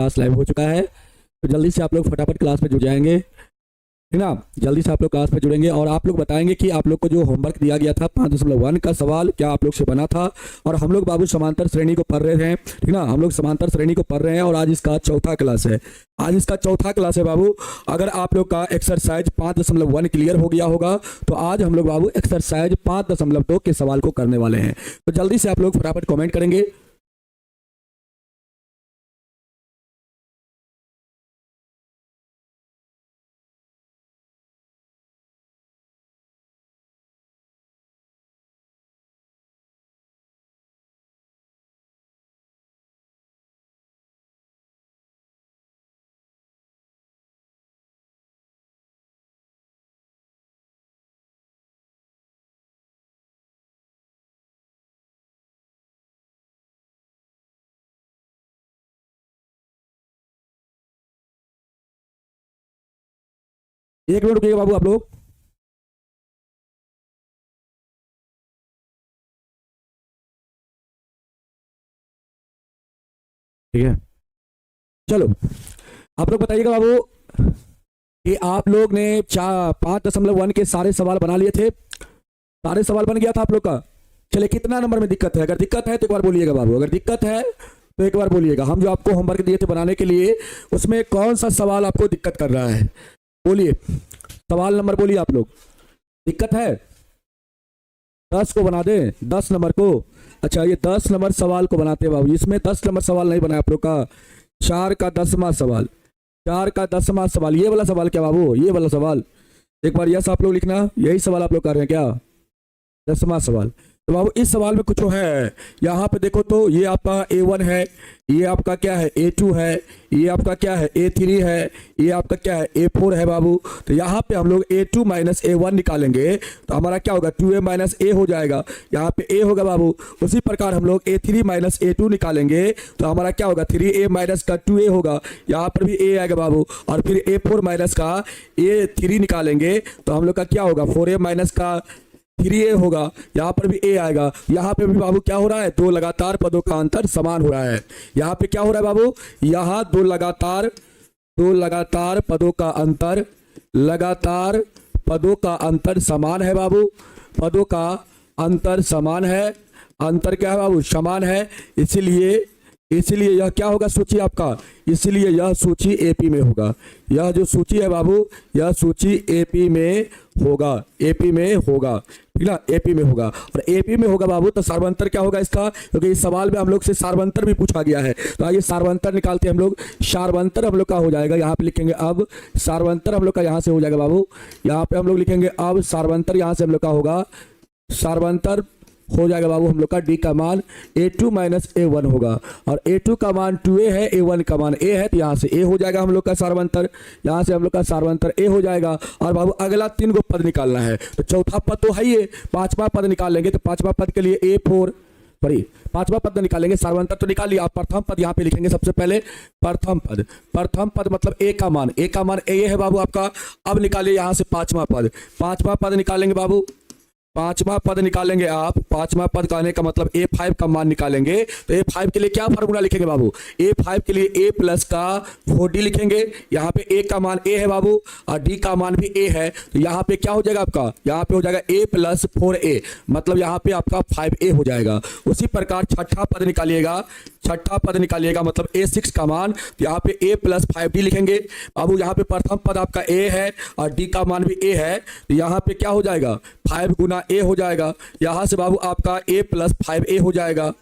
Class live हो चुका है, तो जल्दी से आप लोग फटाफट क्लास में जुड़ जाएंगे, ठीक ना। जल्दी से आप लोग क्लास में जुड़ेंगे और आप लोग बताएंगे कि आप लोग को जो होमवर्क दिया गया था 5.1 का सवाल क्या आप लोग से बना था। और हम लोग बाबू समांतर श्रेणी को पढ़ रहे हैं, ठीक ना। हम लोग समांतर श्रेणी को पढ़ रहे हैं और आज इसका चौथा क्लास है। आज इसका चौथा क्लास है बाबू। अगर आप लोग का एक्सरसाइज 5.1 क्लियर हो गया होगा तो आज हम लोग बाबू एक्सरसाइज 5.2 के सवाल को करने वाले हैं। तो जल्दी से आप लोग फटाफट कॉमेंट करेंगे। एक मिनट रुकिएगा बाबू आप लोग। ठीक है, चलो आप लोग बताइएगा बाबू कि आप लोग ने 5.1 के सारे सवाल बना लिए थे। सारे सवाल बन गया था आप लोग का। चलिए कितना नंबर में दिक्कत है? अगर दिक्कत है तो एक बार बोलिएगा बाबू। अगर दिक्कत है तो एक बार बोलिएगा। हम जो आपको होमवर्क दिए थे बनाने के लिए उसमें कौन सा सवाल आपको दिक्कत कर रहा है? बोलिए, सवाल नंबर बोलिए आप लोग। दिक्कत है 10 को बना दें, 10 नंबर को। अच्छा, ये 10 नंबर सवाल को बनाते हैं बाबू। इसमें 10 नंबर सवाल नहीं बना आप लोग का। 4 का 10वां सवाल, 4 का 10वां सवाल, ये वाला सवाल क्या बाबू? ये वाला सवाल एक बार यस आप लोग लिखना। यही सवाल आप लोग कर रहे हैं क्या? 10वां सवाल। तो बाबू इस सवाल में कुछ है, यहाँ पे देखो तो ये आपका A1 है, ये आपका क्या है A2 है, ये आपका क्या है A3 है, ये आपका क्या है A4 है बाबू। तो यहाँ पे हम लोग A2 माइनस A1 निकालेंगे तो हमारा क्या होगा 2A माइनस A हो जाएगा। यहाँ पे A होगा बाबू। उसी प्रकार हम लोग A3 माइनस A2 निकालेंगे तो हमारा क्या होगा 3A माइनस का 2A होगा। यहाँ पर भी A आएगा बाबू। और फिर A4 माइनस का A3 निकालेंगे तो हम लोग का क्या होगा 4A माइनस का 3A होगा। यहाँ पर भी A आएगा। यहाँ पे भी बाबू क्या हो रहा है? 2 लगातार पदों का अंतर समान हो रहा है। यहाँ पे क्या हो रहा है बाबू? यहाँ 2 लगातार पदों का अंतर, लगातार पदों का अंतर समान है बाबू। पदों का अंतर समान है। अंतर क्या है बाबू? समान है। इसीलिए यह क्या होगा सूची आपका? इसलिए यह सूची एपी में होगा। यह जो सूची है बाबू, यह सूची एपी में होगा। एपी में होगा, ठीक ना। एपी में होगा। और एपी में होगा बाबू तो सार्वंतर क्या होगा इसका? क्योंकि इस सवाल में हम लोग से सार्वंतर भी पूछा गया है। तो आइए सार्वंतर निकालते हैं हम लोग। सार्वंतर हम लोग का हो जाएगा, यहाँ पे लिखेंगे अब सार्वंतर हम लोग का यहाँ से हो जाएगा बाबू। यहाँ पे हम लोग लिखेंगे अब सार्वंतर, यहाँ से हम लोग का होगा सार्वंतर हो जाएगा बाबू हम लोग का डी का मान A2 माइनस A1 होगा। और A2 का मान 2A है, A1 का मान A है, तो यहाँ से A हो जाएगा हम लोग का सार्वंतर। यहाँ से हम लोग का सार्वंतर A हो जाएगा। और बाबू अगला 3 को पद निकालना है। तो चौथा पद तो है ही, 5वां पद निकालेंगे। तो 5वां पद के लिए A4 सॉरी 5वां पद निकालेंगे। सार्वंतर तो निकाल लिया। आप प्रथम पद यहाँ पे लिखेंगे सबसे पहले। प्रथम पद, प्रथम पद मतलब A का मान, A का मान A है बाबू आपका। अब निकालिए यहाँ से 5वां पद। 5वां पद निकालेंगे बाबू। 5वां पद निकालेंगे आप। 5वां पद कहने का मतलब A5 का मान निकालेंगे। तो A5 के लिए क्या फार्मूला लिखेंगे बाबू? A5 के लिए A प्लस का 4D लिखेंगे। यहाँ पे A का मान A है बाबू और D का मान भी A है। तो यहाँ पे क्या हो जाएगा आपका? यहाँ पे हो जाएगा A प्लस 4A, मतलब यहाँ पे आपका 5A हो जाएगा। उसी प्रकार छठा पद निकालिएगा। छठा पद निकालिएगा मतलब A6 का मान। तो यहाँ पे A प्लस 5D लिखेंगे बाबू। यहाँ पे प्रथम पद आपका A है और D का मान भी A है। तो यहाँ पे क्या हो जाएगा 5 गुना A हो जाएगा। यहाँ से बाबू आपका A प्लस 5A हो जाएगा।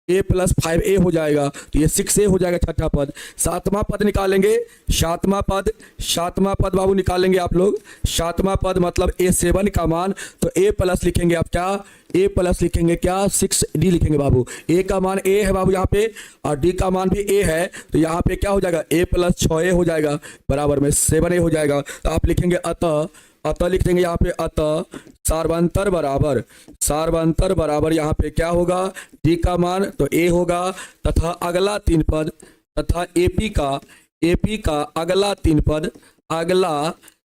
A प्लस 5A हो जाएगा। तो ये 6A हो जाएगा छठा पद। 7वां पद निकालेंगे। 7वां पद, 7वां पद बाबू निकालेंगे आप लोग। 7वां पद मतलब A7 का मान। तो A प्लस लिखेंगे आप क्या? A प्लस लिखेंगे क्या? 6D लिखेंगे बाबू। A का मान A है बाबू यहाँ पे और D का मान भी A है। तो यहाँ पे क्या हो जाएगा A प्लस 6A हो जाएगा बराबर में 7A हो जाएगा। तो आप लिखेंगे अतः लिख देंगे यहाँ पे अतः सार्वंतर बराबर यहाँ पे क्या होगा? D का मान तो A होगा तथा अगला 3 पद तथा AP का अगला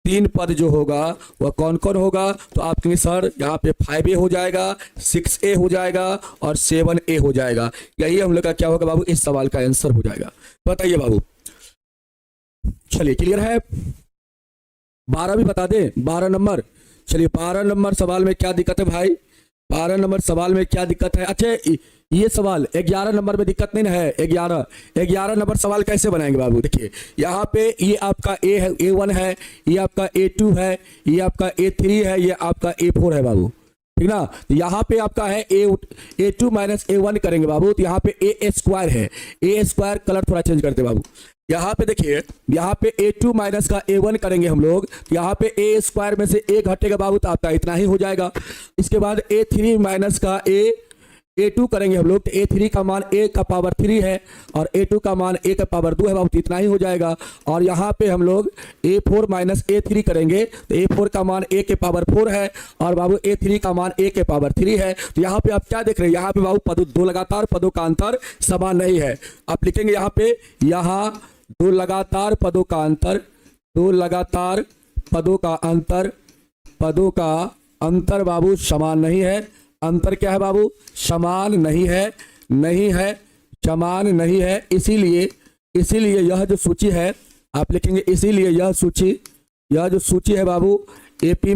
3 पद जो होगा वह कौन कौन होगा? तो आप कहेंगे सर यहाँ पे 5A हो जाएगा, 6A हो जाएगा और 7A हो जाएगा। यही हम लोग का क्या होगा बाबू? इस सवाल का आंसर हो जाएगा। बताइए बाबू। चलिए क्लियर है। 12 भी बता दें, 12 नंबर। चलिए 12 नंबर सवाल में क्या दिक्कत है भाई, 12 नंबर सवाल में क्या दिक्कत है। अच्छा ये सवाल 11 नंबर में दिक्कत नहीं ना है। 11 नंबर सवाल कैसे बनाएंगे बाबू, देखिए यहाँ पे ये आपका ए है, A1 है, ये आपका A2 है, ये आपका A3 है, ये आपका A4 है बाबू, ठीक ना। यहाँ पे आपका है A2 माइनस A1 करेंगे बाबू, तो यहाँ पे A स्क्वायर है, A स्क्वायर कलर थोड़ा चेंज करते बाबू। यहाँ पे देखिए, यहाँ पे A2 माइनस का A1 करेंगे हम लोग, यहाँ पे A स्क्वायर में से A घटेगा बाबू, तो आपका इतना ही हो जाएगा। इसके बाद A3 माइनस का A2 करेंगे हम लोग, तो A3 का मान A का पावर 3 है और A2 का मान A का पावर 2 है बाबू, तो इतना ही हो जाएगा। और यहाँ पे हम लोग A4 माइनस A3 करेंगे, तो A4 का मान A के पावर 4 है और बाबू A3 का मान A के पावर 3 है। तो यहाँ पे आप क्या देख रहे हैं, यहाँ पे बाबू पदों, दो लगातार पदों का अंतर समान नहीं है। आप लिखेंगे यहाँ पे, यहाँ दो लगातार पदों का अंतर, दो लगातार पदों का अंतर, पदों का अंतर बाबू समान नहीं है। अंतर क्या है बाबू, समान नहीं है, नहीं है, समान नहीं है। इसीलिए यह जो सूची है, आप लिखेंगे इसीलिए यह जो सूची है बाबू एपी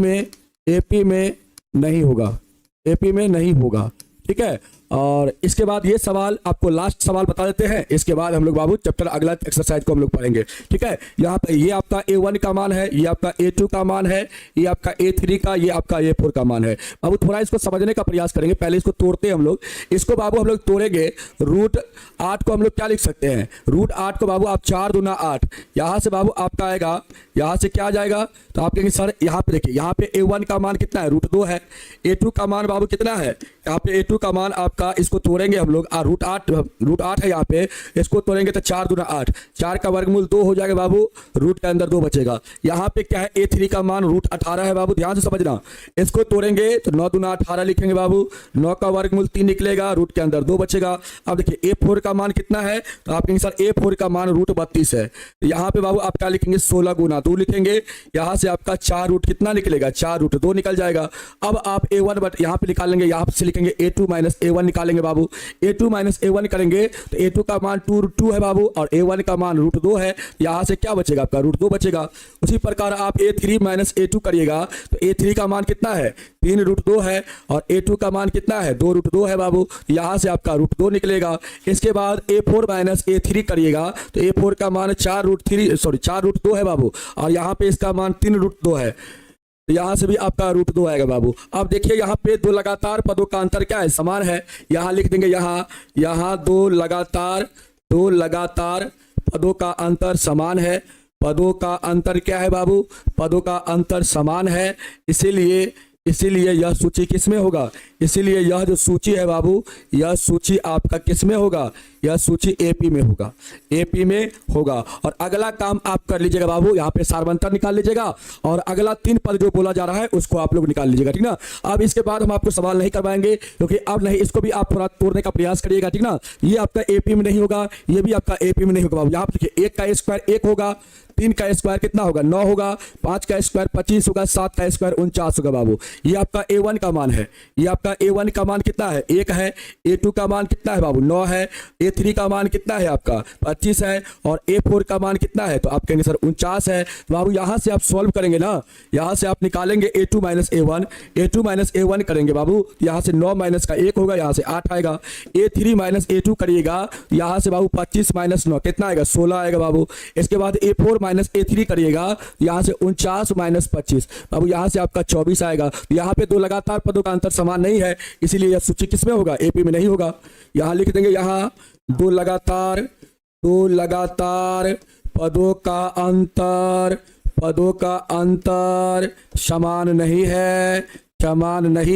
में नहीं होगा, एपी में नहीं होगा, ठीक है। और इसके बाद ये सवाल आपको लास्ट सवाल बता देते हैं, इसके बाद हम लोग बाबू चैप्टर अगला एक्सरसाइज को हम लोग पढ़ेंगे, ठीक है। यहाँ पे ये आपका A1 का मान है, ये आपका A2 का मान है, ये आपका A3 का, ये आपका A4 का मान है बाबू। थोड़ा इसको समझने का प्रयास करेंगे, पहले इसको तोड़ते हैं हम लोग। इसको बाबू हम लोग तोड़ेंगे, √8 को हम लोग क्या लिख सकते हैं, √8 को बाबू आप 4 दूना 8, यहाँ से बाबू आपका आएगा, यहाँ से क्या आ जाएगा, तो आप कहेंगे सर यहाँ पे देखिए, यहाँ पे A1 का मान कितना है, √2 है, A2 का मान बाबू कितना है, यहाँ पे A2 का मान आपका, इसको तोड़ेंगे हम लोग, √8 है यहाँ पे, इसको तोड़ेंगे तो 4 दूना 8, 4 का वर्गमूल 2 हो जाएगा बाबू, रूट के अंदर 2 बचेगा। यहाँ पे क्या है, A3 का मान √18 है बाबू, ध्यान से समझना। इसको तोड़ेंगे तो 9 दूना 18 लिखेंगे बाबू, 9 का वर्गमूल 3 निकलेगा, रूट के अंदर 2 बचेगा। अब देखिए A4 का मान कितना है, तो आप कहेंगे सर A4 का मान √32 है, तो यहाँ पे बाबू आप क्या लिखेंगे, 16 गुना 2 लिखेंगे, यहाँ से आपका 4 रूट कितना निकलेगा, 4 रूट 2 निकल जाएगा। अब आप A1 यहाँ पे निकाल लेंगे, यहाँ से लिखेंगे A2 माइनस A1 निकालेंगे बाबू, A2 माइनस A1 करेंगे तो A2 का मान 2 है बाबू और A1 का मान √2 है, यहाँ से क्या बचेगा आपका, √2 बचेगा। उसी प्रकार आप A3 माइनस A2 करिएगा तो A3 का मान कितना है, 3 √2 है और A2 का मान कितना है, 2 √2 है बाबू, यहाँ से आपका √2 निकलेगा। इसके बाद A4 माइनस A3 करिएगा तो A4 का मान 4 √2 है बाबू और यहाँ पे इसका मान 3 √2 है, यहाँ से भी आपका √2 आएगा बाबू। अब देखिए यहाँ पे दो लगातार पदों का अंतर क्या है, समान है, यहाँ लिख देंगे, यहाँ दो लगातार पदों का अंतर समान है, पदों का अंतर क्या है बाबू, पदों का अंतर समान है। इसीलिए यह सूची किस में होगा, इसीलिए यह जो सूची है बाबू, यह सूची आपका किस में होगा, यह सूची एपी में होगा, एपी में होगा। और अगला काम आप कर लीजिएगा बाबू, यहाँ पे सार्वंतर निकाल लीजिएगा और अगला 3 पद जो बोला जा रहा है उसको आप लोग निकाल लीजिएगा, ठीक ना। अब इसके बाद हम आपको सवाल नहीं करवाएंगे क्योंकि अब नहीं, इसको भी आप थोड़ा तोड़ने का प्रयास करिएगा, ठीक ना। ये आपका एपी में नहीं होगा, ये भी आपका एपी में नहीं होगा बाबू। यहाँ पे देखिए 1 का स्क्वायर 1 होगा, 3 का स्क्वायर कितना होगा, 9 होगा, 5 का स्क्वायर 25 होगा, 7 का स्क्वायर 49 होगा बाबू। ये आपका A1 का मान है, ये आपका A1 का मान कितना है, 1 है, A2 का मान कितना है बाबू, 9 है, A3 का मान कितना है आपका 25 है और A4 का मान कितना है, तो आप कहेंगे सर 49 है। तो बाबू यहाँ से आप सॉल्व करेंगे ना, यहाँ से आप निकालेंगे A2 माइनस A1 करेंगे बाबू, यहाँ से 9 माइनस का 1 होगा, यहाँ से 8 आएगा। A3 माइनस A2 करिएगा, यहाँ से बाबू 25 माइनस 9 कितना आएगा, 16 आएगा बाबू। इसके बाद A4 माइनस A3 करिएगा, यहाँ से 49 माइनस 25 बाबू, यहाँ से आपका 24 आएगा। यहाँ पे दो लगातार पदों का अंतर समान नहीं है, इसीलिए यह सूची किसमें होगा, एपी में नहीं होगा। यहाँ लिख देंगे, यहाँ दो लगातार पदों का अंतर समान नहीं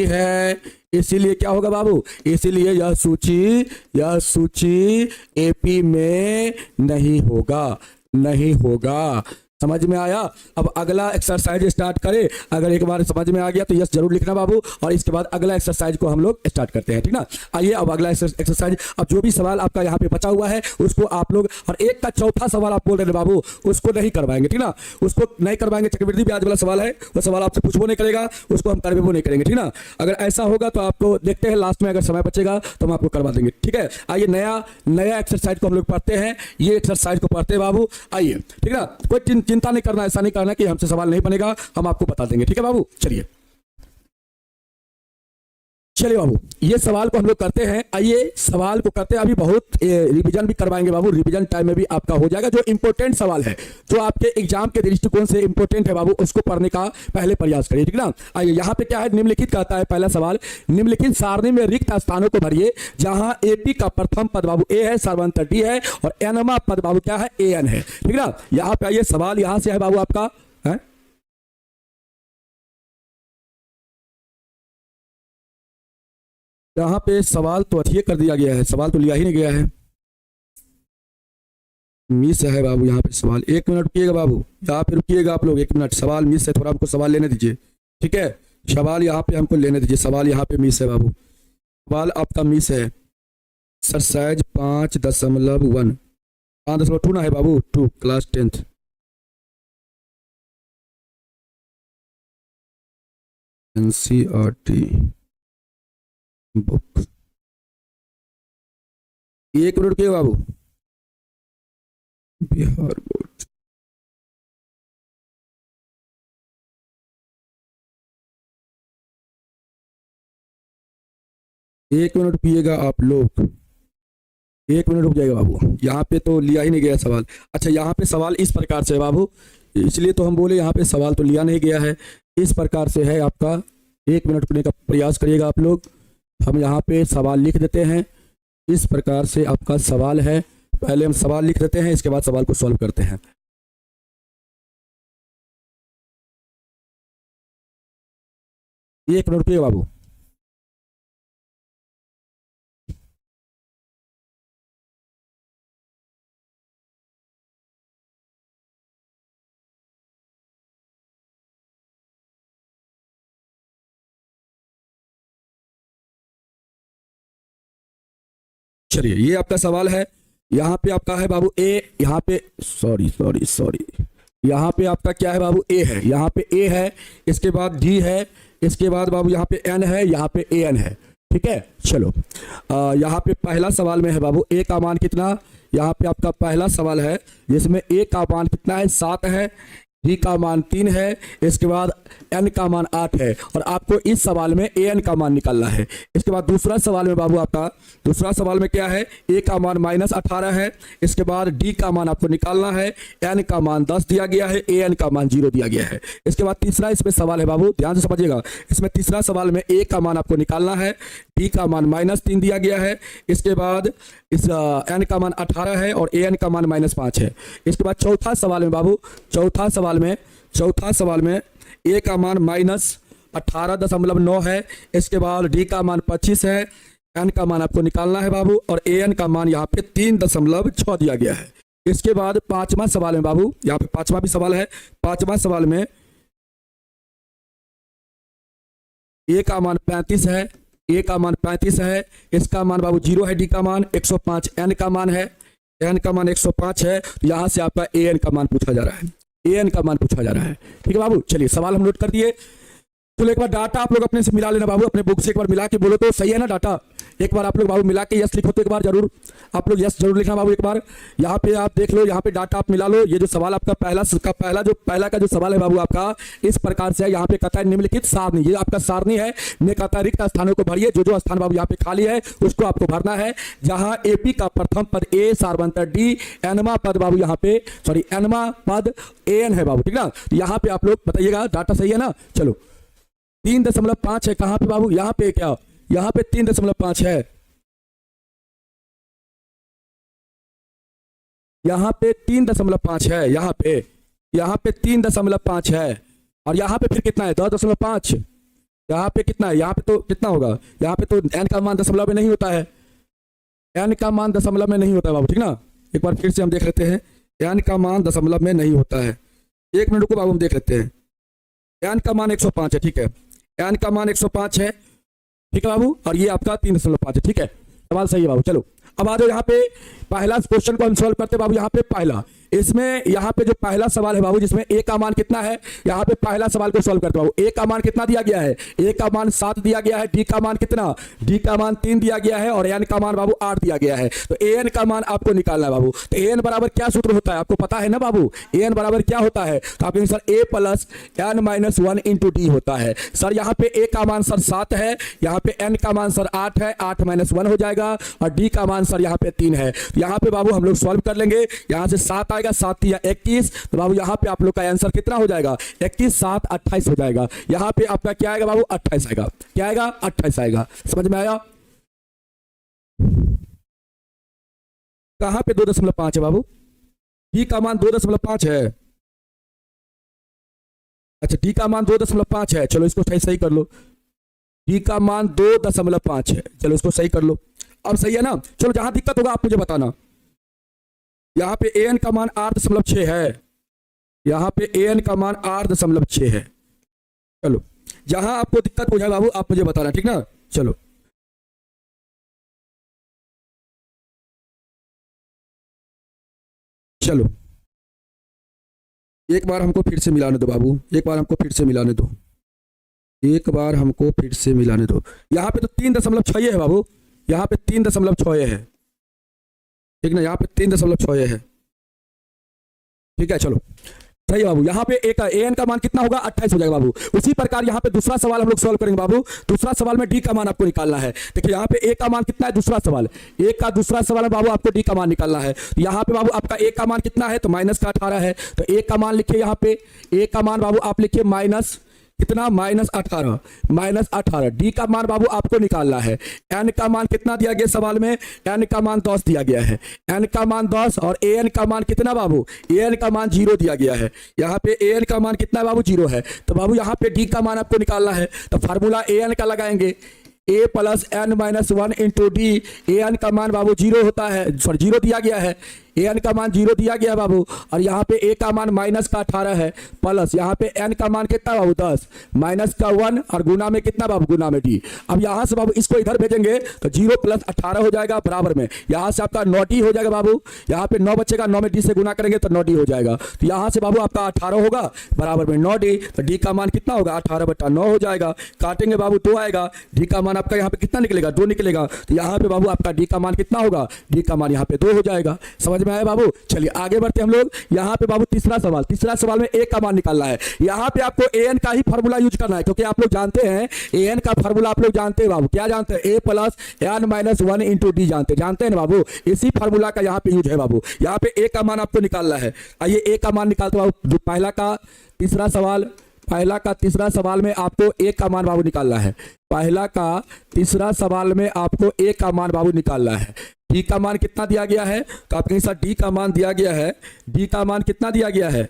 है, इसीलिए क्या होगा बाबू, इसीलिए यह सूची एपी में नहीं होगा। समझ में आया? अब अगला एक्सरसाइज स्टार्ट करें। अगर एक बार समझ में आ गया तो यस जरूर लिखना बाबू, और इसके बाद अगला एक्सरसाइज को हम लोग स्टार्ट करते हैं, ठीक ना। आइए अब अगला एक्सरसाइज। अब जो भी सवाल आपका यहाँ पे बचा हुआ है उसको आप लोग, और एक का चौथा सवाल आप बोल रहे हैं बाबू, उसको नहीं करवाएंगे, ठीक ना, उसको नहीं करवाएंगे। चक्रवृद्धि ब्याज वाला सवाल है, वो सवाल आपसे पूछबो नहीं करेगा, उसको हम करवेबो नहीं करेंगे, ठीक ना। अगर ऐसा होगा तो आपको देखते हैं लास्ट में, अगर समय बचेगा तो हम आपको करवा देंगे, ठीक है। आइए नया एक्सरसाइज को हम लोग पढ़ते हैं, ये एक्सरसाइज को पढ़ते हैं बाबू। आइए, ठीक ना, कोई चिंता नहीं करना, ऐसा नहीं करना कि हमसे सवाल नहीं बनेगा, हम आपको बता देंगे, ठीक है बाबू। चलिए बाबू, ये सवाल को हम लोग करते हैं। आइए सवाल को करते हैं, अभी बहुत रिवीजन भी करवाएंगे बाबू, रिवीजन टाइम में भी आपका हो जाएगा। जो इंपॉर्टेंट सवाल है, जो आपके एग्जाम के दृष्टिकोण से इंपॉर्टेंट है बाबू, उसको पढ़ने का पहले प्रयास करिए, ठीक ना। आइए यहाँ पे क्या है, निम्नलिखित कहता है पहला सवाल, निम्नलिखित सारणी में रिक्त स्थानों को भरिए जहां एपी का प्रथम पद बाबू ए है, सर्वांतर डी है, और एनवा पद बाबू क्या है, एन है, ठीक ना। यहाँ पे आइए सवाल यहां से है बाबू आपका, है यहाँ पे सवाल तो अच्छी कर दिया गया है, सवाल तो लिया ही नहीं गया है, मिस है बाबू यहाँ पे सवाल। एक मिनट रुकिएगा बाबू, यहाँ पे रुकिएगा आप लोग, एक मिनट, सवाल मिस है, थोड़ा हमको सवाल लेने दीजिए, ठीक है। सवाल यहाँ पे हमको लेने दीजिए, सवाल यहाँ पे मिस है बाबू, सवाल आपका मिस है। एक्सरसाइज 5.1 5.2 ना है बाबू, 2 क्लास 10th NCERT बुक। एक मिनट के बाबू, बिहार बोर्ड, एक मिनट पिएगा आप लोग, एक मिनट रुक जाएगा बाबू। यहाँ पे तो लिया ही नहीं गया सवाल। अच्छा, यहाँ पे सवाल इस प्रकार से है बाबू, इसलिए तो हम बोले यहाँ पे सवाल तो लिया नहीं गया है, इस प्रकार से है आपका। एक मिनट रुकने का प्रयास करिएगा आप लोग, हम यहाँ पे सवाल लिख देते हैं। इस प्रकार से आपका सवाल है, पहले हम सवाल लिख देते हैं, इसके बाद सवाल को सॉल्व करते हैं। एक मिनट रुकिए बाबू। चलिए, ये आपका सवाल है, यहाँ पे आपका है बाबू ए, यहाँ पे सॉरी यहाँ पे आपका क्या है बाबू, ए है, यहाँ पे ए है, इसके बाद डी है, इसके बाद बाबू यहाँ पे एन है, यहाँ पे ए एन है, ठीक है। चलो यहाँ पे पहला सवाल में है बाबू ए का मान कितना, यहाँ पे आपका पहला सवाल है जिसमें ए का मान कितना है, 7 है, डी का मान 3 है, इसके बाद एन का मान 8 है, और आपको इस सवाल में ए एन का मान निकालना है। इसके बाद दूसरा सवाल में बाबू आपका, दूसरा सवाल में क्या है, ए का मान -18 है, इसके बाद डी का मान आपको निकालना है, एन का मान 10 दिया गया है, ए एन का मान 0 दिया गया है। इसके बाद तीसरा इसमें सवाल है बाबू, ध्यान से समझिएगा, इसमें तीसरा सवाल में ए का मान आपको निकालना है, डी का मान -3 दिया गया है, इसके बाद इस एन का मान 18 है और ए एन का मान -5 है। इसके बाद चौथा सवाल में बाबू, चौथा सवाल में ए का मान -18.9 है, इसके बाद डी का मान 25 है, एन का मान आपको निकालना है बाबू, और ए एन का मान यहाँ पे 3.6 दिया गया है। इसके बाद पांचवा सवाल में बाबू, यहाँ पे पांचवा भी सवाल है, पांचवा सवाल में ए का मान 35 है, ए का मान 35 है, इसका मान बाबू 0 है, डी का मान 105, एन का मान है, एन का मान 105 है, तो यहाँ से आपका ए एन का मान पूछा जा रहा है, ए एन का मान पूछा जा रहा है, ठीक है बाबू। चलिए सवाल हम नोट कर दिए। चलो एक बार डाटा आप लोग अपने से मिला लेना बाबू, अपने बुक से एक बार मिला के बोलो तो सही है ना डाटा। एक बार आप लोग बाबू मिला के यस लिखो तो एक बार जरूर आप लोग यस जरूर लिखना बाबू। एक बार यहाँ पे आप देख लो, यहाँ पे डाटा आप मिला लो। ये जो सवाल आपका पहला का जो सवाल है बाबू आपका इस प्रकार से है। यहाँ पे कहता है निम्नलिखित सारणी, ये आपका सारणी है, ने कहता है रिक्त स्थानों को भरिए, जो स्थान बाबू यहाँ पे खाली है उसको आपको भरना है। जहाँ एपी का प्रथम पद ए, सार्वंतर डी, एनवा पद बाबू यहाँ पे एनवा पद ए एन है बाबू, ठीक ना। यहाँ पे आप लोग बताइएगा डाटा सही है ना। चलो 3.5 है, कहाँ पे बाबू, यहाँ पे क्या, यहाँ पे 3.5 है, यहाँ पे 3.5 है, यहाँ पे 3.5 है, और यहाँ पे फिर कितना है 10.5, यहाँ पे कितना है, यहाँ पे तो कितना होगा, यहाँ पे तो एन का मान दशमलव में नहीं होता है, एन का मान दशमलव में नहीं होता है बाबू, ठीक ना। एक बार फिर से हम देख लेते हैं, एन का मान दशमलव में नहीं होता है, एक मिनट को बाबू हम देख लेते हैं। n का मान 105 है, ठीक है, n का मान 105 है, ठीक है बाबू, और ये आपका 3.5 है, ठीक है, सवाल सही है बाबू। चलो अब आ जाओ यहाँ पे पहला क्वेश्चन को हम सॉल्व करते हैं बाबू। यहाँ पे पहला, इसमें यहाँ पे जो पहला सवाल है बाबू, जिसमें a का मान कितना है, यहाँ पे पहला सवाल को सॉल्व करते हैं बाबू। a का मान कितना दिया गया है, a का मान 7 दिया गया है, d का मान कितना, d का मान 3 दिया गया है, और n का मान बाबू 8 दिया गया है। तो an का मान आपको निकालना है बाबू। तो an बराबर क्या सूत्र होता है, आपको पता है ना बाबू, an बराबर क्या होता है, तो आप sir a plus n minus 1 into D होता है। सर यहाँ पे a का मान सर 7 है, यहाँ पे n का मान सर 8 है, 8 माइनस 1 हो जाएगा, और d का मान सर यहाँ पे 3 है। यहाँ पे बाबू हम लोग सॉल्व कर लेंगे, यहाँ से 7 आएगा, 7 या 21, तो बाबू यहाँ पे आप लोग का आंसर कितना हो जाएगा, 21 7 28 हो जाएगा। यहाँ पे आपका क्या आएगा बाबू, 28 आएगा, क्या आएगा, 28 आएगा। समझ में आया, कहां पे 2.5 है बाबू, डी का मान 2.5 है, अच्छा डी का मान 2.5 है, चलो इसको सही कर लो, डी का मान 2.5 है, चलो इसको सही कर लो। अब सही है ना, चलो जहां दिक्कत होगा आप मुझे बताना। यहाँ पे an का मान 8.6 है, यहाँ पे an का मान 8.6 है। चलो जहां आपको दिक्कत हो जाए बाबू आप मुझे बताना, ठीक ना। चलो चलो एक बार हमको फिर से मिलाने दो बाबू, एक बार हमको फिर से मिलाने दो, एक बार हमको फिर से मिलाने दो। यहाँ पे तो 3.6 है बाबू, यहाँ पे 3.6 है, ठीक ना, यहाँ पे 3.6 है, ठीक है। चलो सही है बाबू, यहाँ पे एक an का मान कितना होगा, 28 हो जाएगा बाबू। उसी प्रकार यहाँ पे दूसरा सवाल हम लोग सॉल्व करेंगे बाबू। दूसरा सवाल में d का मान आपको निकालना है। देखिए यहाँ पे a का मान कितना है, दूसरा सवाल, a का दूसरा सवाल में बाबू आपको d का मान निकालना है। तो यहाँ पे बाबू आपका a का मान कितना है, तो माइनस का 18 है, तो a का मान लिखिए, यहाँ पे a का मान बाबू आप लिखिए माइनस कितना, -18, -18। डी का मान बाबू आपको निकालना है। एन का मान कितना दिया गया सवाल में, एन का मान 10 दिया गया है, एन का मान 10, और ए एन का मान कितना बाबू, ए एन का मान 0 दिया गया है। यहाँ पे ए एन का मान कितना है बाबू, 0 है। तो बाबू यहाँ पे डी का मान आपको निकालना है, तो फार्मूला ए एन का लगाएंगे, a plus N minus 1 into d. A N का मान बाबू 0 होता है, सॉरी 0 दिया गया है, ए एन का मान 0 दिया गया बाबू, और यहाँ पे a का मान माइनस का 18 है, प्लस यहाँ पे n का मान कितना बाबू 10, माइनस का 1, और गुना में कितना बाबू, गुना में d। अब यहाँ से बाबू इसको इधर भेजेंगे तो 0 प्लस 18 हो जाएगा बराबर में, यहाँ से आपका 9d हो जाएगा बाबू, यहाँ पे 9 बचेगा, 9 में d से गुना करेंगे तो 9d हो जाएगा। तो यहाँ से बाबू आपका 18 होगा बराबर में 9d, तो d का मान कितना होगा, 18/9 हो जाएगा। काटेंगे बाबू 2 आएगा, d का मान आपका यहाँ पे कितना निकलेगा, 2 निकलेगा। तो यहाँ पे बाबू आपका d का मान कितना होगा, d का मान यहाँ पे 2 हो जाएगा। समझ में आया बाबू। चलिए आगे बढ़ते हम लोग। यहाँ पे बाबू तीसरा सवाल में a का मान निकालना है। यहाँ पे आपको an का ही फार्मूला यूज करना है, क्योंकि आप लोग जानते हैं an का फार्मूला आप लोग जानते हैं बाबू, क्या जानते हैं, a plus N minus 1 into d जानते हैं ना बाबू। इसी फार्मूला का यहाँ पे यूज है बाबू। यहाँ पे a का मान आपको निकालना है। आइए a का मान निकालते बाबू। पहला का तीसरा सवाल में आपको a का मान बाबू निकालना है। पहला का तीसरा सवाल में आपको a का मान बाबू निकालना है। d का मान कितना दिया गया है, तो आपके साथ d का मान दिया गया है, d का मान कितना दिया गया है,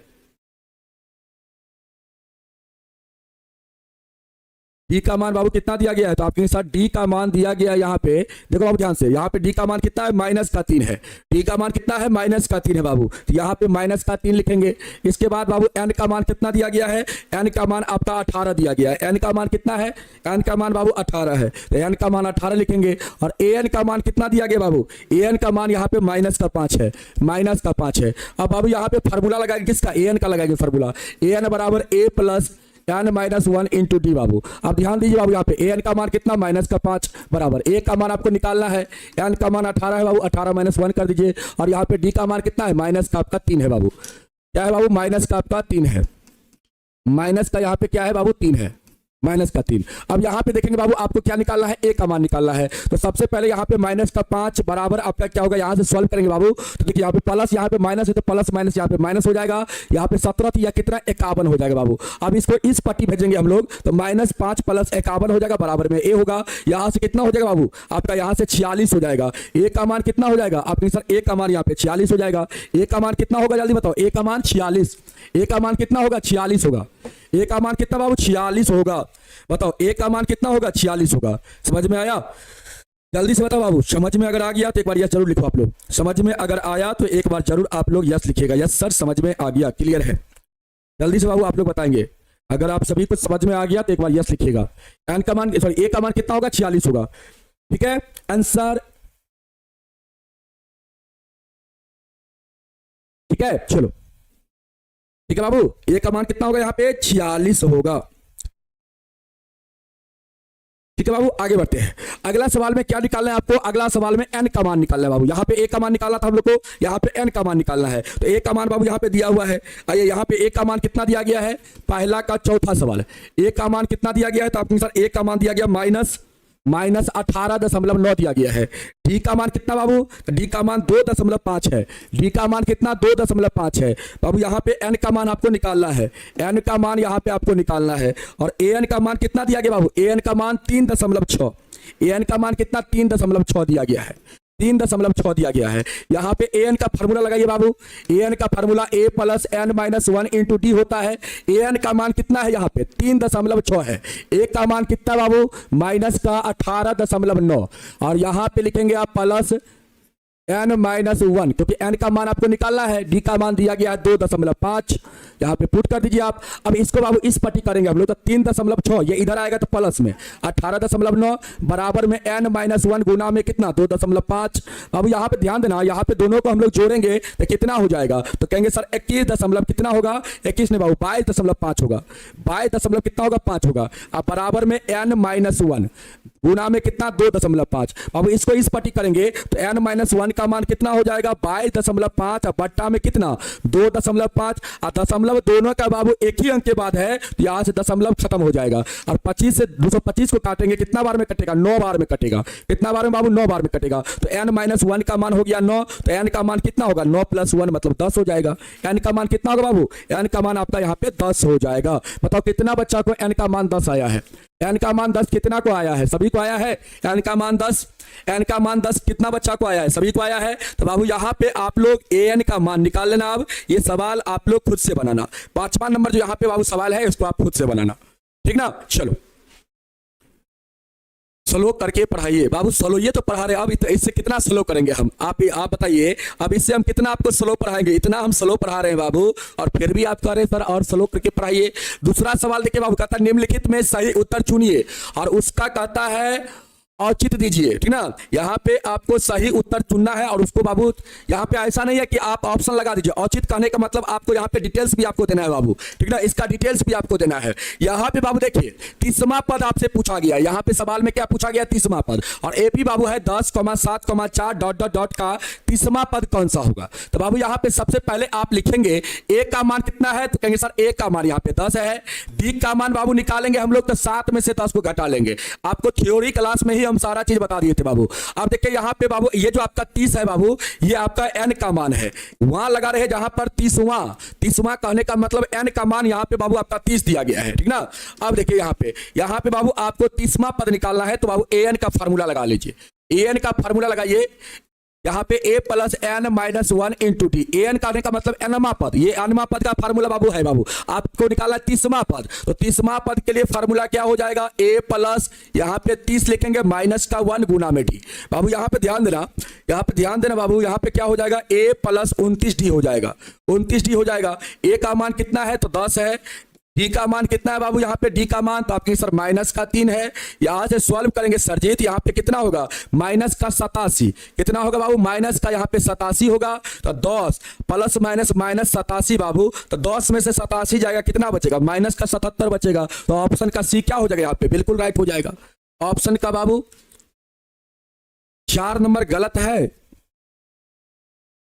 डी का मान बाबू कितना दिया गया है, तो आपके साथ डी का मान दिया गया है। यहाँ पे देखो बाबू ध्यान से, यहाँ पे डी का मान कितना है, -3 है। डी का मान कितना है, -3 है बाबू, तो यहाँ पे -3 लिखेंगे। इसके बाद बाबू एन का मान कितना दिया गया है, एन का मान आपका 18 दिया गया है। एन का मान कितना है, एन का मान बाबू 18 है, तो एन का मान 18 लिखेंगे। और ए एन का मान कितना दिया गया बाबू, ए एन का मान यहाँ पे -5 है, -5 है। अब बाबू यहाँ पे फार्मूला लगाएंगे, किसका, ए एन का लगाएंगे फार्मूला, ए एन बराबर a plus N minus 1 into D बाबू। अब ध्यान दीजिए बाबू, यहाँ पे एन का मान कितना, -5 बराबर ए का मान आपको निकालना है। एन का मान 18 है बाबू, 18 माइनस 1 कर दीजिए। और यहाँ पे डी का मान कितना है, माइनस का आपका 3 है बाबू, क्या है बाबू, माइनस का आपका 3 है, माइनस का यहाँ पे क्या है बाबू, 3 है, -3। अब यहाँ पे देखेंगे बाबू आपको क्या निकालना है, ए का मान निकालना है। तो सबसे पहले यहाँ पे -5 बराबर आपका क्या होगा, यहाँ से सॉल्व करेंगे बाबू। तो देखिए यहाँ पे प्लस, यहाँ पे माइनस है, तो प्लस माइनस यहाँ पे माइनस हो जाएगा। यहाँ पे 17 या कितना, 51 हो जाएगा बाबू। अब इसको इस पट्टी भेजेंगे हम लोग, तो -5 प्लस 51 हो जाएगा बराबर में ए होगा। यहाँ से कितना हो जाएगा बाबू, आपका यहाँ से 46 हो जाएगा। ए का मान कितना हो जाएगा आपके सर, ए का मान यहाँ पे 46 हो जाएगा। ए का मान कितना होगा जल्दी बताओ, ए का मान 46, ए का मान कितना होगा, 46 होगा। ए का मान कितना बाबू, 46 होगा। बताओ ए का मान कितना होगा, 46 होगा। समझ में आया, जल्दी से बताओ बाबू। समझ में अगर आ गया तो एक बार यस जरूर लिखो आप लोग। समझ में अगर आया तो एक बार जरूर आप लोग यस लिखिएगा, यस सर समझ में आ गया, क्लियर है। जल्दी से बाबू आप लोग बताएंगे। अगर आप सभी कुछ समझ में आ गया तो एक बार यस लिखिएगा। एन का मान, सॉरी ए का मान कितना होगा? 46 होगा। ठीक है, आंसर। ठीक है, चलो ठीक है बाबू, ए का मान कितना होगा यहाँ पे? 46 होगा। ठीक है बाबू, आगे बढ़ते हैं। अगला सवाल में क्या निकालना है आपको? अगला सवाल में एन का मान निकालना है बाबू। यहाँ पे ए का मान निकालना था हम लोग को, यहाँ पे एन का मान निकालना है। तो ए का मान बाबू यहाँ पे दिया हुआ है। आइए, यहाँ पे ए का मान कितना दिया गया है? पहला का चौथा सवाल है। ए का मान कितना दिया गया है? तो आपके अनुसार ए का मान दिया गया माइनस 18.9 दिया गया है। डी का मान कितना बाबू? डी का मान 2.5 है। डी का मान कितना? 2.5 है बाबू। यहाँ पे एन का मान आपको निकालना है। एन का मान यहाँ पे आपको निकालना है। और ए एन का मान कितना दिया गया बाबू? ए एन का मान 3.6। ए एन का मान कितना? 3.6 दिया गया है। 3.6 दिया गया है। यहाँ पे ए एन का फार्मूला लगाइए बाबू। ए एन का फार्मूला A plus N minus 1 into D होता है। ए एन का मान कितना है? यहाँ पे 3.6 है। ए का मान कितना बाबू? माइनस का 18.9 और यहाँ पे लिखेंगे आप प्लस एन माइनस 1, क्योंकि एन का मान आपको निकालना है। डी का मान दिया गया है 2.5, यहाँ पे पुट कर दीजिए आप। अब इसको बाबू इस पट्टी करेंगे हम लोग, तो 3.6 ये इधर आएगा तो प्लस में 18.9 बराबर में एन माइनस 1 गुना में कितना? 2.5। बाबू यहाँ पे ध्यान देना, यहाँ पे दोनों को हम लोग जोड़ेंगे तो कितना हो जाएगा? तो कहेंगे सर 21 दशमलव कितना होगा? 21 नहीं बाबू, 22.5 होगा। 22 कितना होगा? 5 होगा। अब बराबर में एन माइनस 1 गुना में कितना? 2.5। बाबू इसको इस पट्टी करेंगे तो एन माइनस 1 का मान कितना हो जाएगा? 22.5 बट्टा में कितना? 2.5। और दशमलव दोनों का बाबू एक ही अंक के बाद है, तो यहाँ से दशमलव खत्म हो जाएगा। और 25 से 225 को काटेंगे, कितना बार में कटेगा? 9 बार में कटेगा। कितना बार में बाबू? 9 बार में कटेगा। तो एन माइनस 1 का मान हो गया 9, तो एन का मान कितना होगा? 9 + 1 मतलब 10 हो जाएगा। एन का मान कितना होगा बाबू? एन का मान आपका यहाँ पे 10 हो जाएगा। बताओ कितना बच्चा को एन का मान 10 आया है? एन का मान 10 कितना को आया है? सभी को आया है। एन का मान 10, एन का मान 10 कितना बच्चा को आया है? सभी को आया है। तो बाबू यहाँ पे आप लोग ए एन का मान निकाल लेना। अब ये सवाल आप लोग खुद से बनाना। 5वां नंबर जो यहाँ पे बाबू सवाल है, इसको आप खुद से बनाना। ठीक ना? चलो स्लो करके पढ़ाइए बाबू। स्लो ये तो पढ़ा रहे, अब इससे कितना स्लो करेंगे हम? आप बताइए, अब इससे हम कितना आपको स्लो पढ़ाएंगे? इतना हम स्लो पढ़ा रहे हैं बाबू, और फिर भी आप कह रहे हैं सर और स्लो करके पढ़ाइए। दूसरा सवाल देखिए बाबू, कहता है निम्नलिखित में सही उत्तर चुनिए, और उसका कहता है औचित्य दीजिए। ठीक ना? यहाँ पे आपको सही उत्तर चुनना है, और उसको बाबू यहाँ पे ऐसा नहीं है कि आप ऑप्शन लगा दीजिए। औचित्य कहने का मतलब आपको यहाँ पे डिटेल्स भी आपको देना है बाबू। ठीक ना? इसका डिटेल्स भी आपको देना है। यहाँ पे बाबू देखिए 30वां पद आपसे पूछा गया। यहाँ पे सवाल में क्या पूछा गया? 30वां पद। और एपी बाबू है 10,7,4 डॉट डॉट डॉट का 30वां पद कौन सा होगा? तो बाबू यहाँ पे सबसे पहले आप लिखेंगे ए का मान कितना है? तो कहेंगे सर ए का मान यहाँ पे 10 है। डी का मान बाबू निकालेंगे हम लोग, तो 7 में से 10 को घटा लेंगे। आपको थ्योरी क्लास में ही हम सारा चीज बता दिए थे बाबू। अब देखिए यहाँ पे बाबू ये जो आपका 30 है बाबू, ये आपका एन का मान है। वहां लगा रहे जहां पर 30वां कहने का मतलब एन का मान यहाँ पे बाबू आपका 30 दिया गया है। ठीक ना? अब देखिए यहाँ पे बाबू आपको 30वां पद निकालना है, तो बाबू ए एन का फार्मूला लगा लीजिए। ए एन का फार्मूला लगाइए। यहाँ पे A plus N minus 1 into T. A N कहने का मतलब एनवां पद, ये एनवां पद का फार्मूला बाबू है बाबू। आपको निकाला 30वां पद, तो 30वां पद के लिए फार्मूला क्या हो जाएगा? ए प्लस यहाँ पे 30 लिखेंगे माइनस का 1 गुना में डी। बाबू यहाँ पे ध्यान देना बाबू, यहाँ पे क्या हो जाएगा? ए प्लस 29 डी हो जाएगा। 29 डी हो जाएगा। ए का मान कितना है? तो 10 है। डी का मान कितना है बाबू? यहाँ पे डी का मान तो आपके सर माइनस का 3 है। यहां से सॉल्व करेंगे सरजीत, यहाँ पे कितना होगा? माइनस का 87। कितना होगा बाबू? माइनस का यहाँ पे 87 होगा। तो 10 प्लस माइनस माइनस 87 बाबू, तो 10 में से 87 जाएगा, कितना बचेगा? माइनस का 77 बचेगा। तो ऑप्शन का सी क्या हो जाएगा? यहाँ पे बिल्कुल राइट हो जाएगा। ऑप्शन का बाबू 4 नंबर गलत है।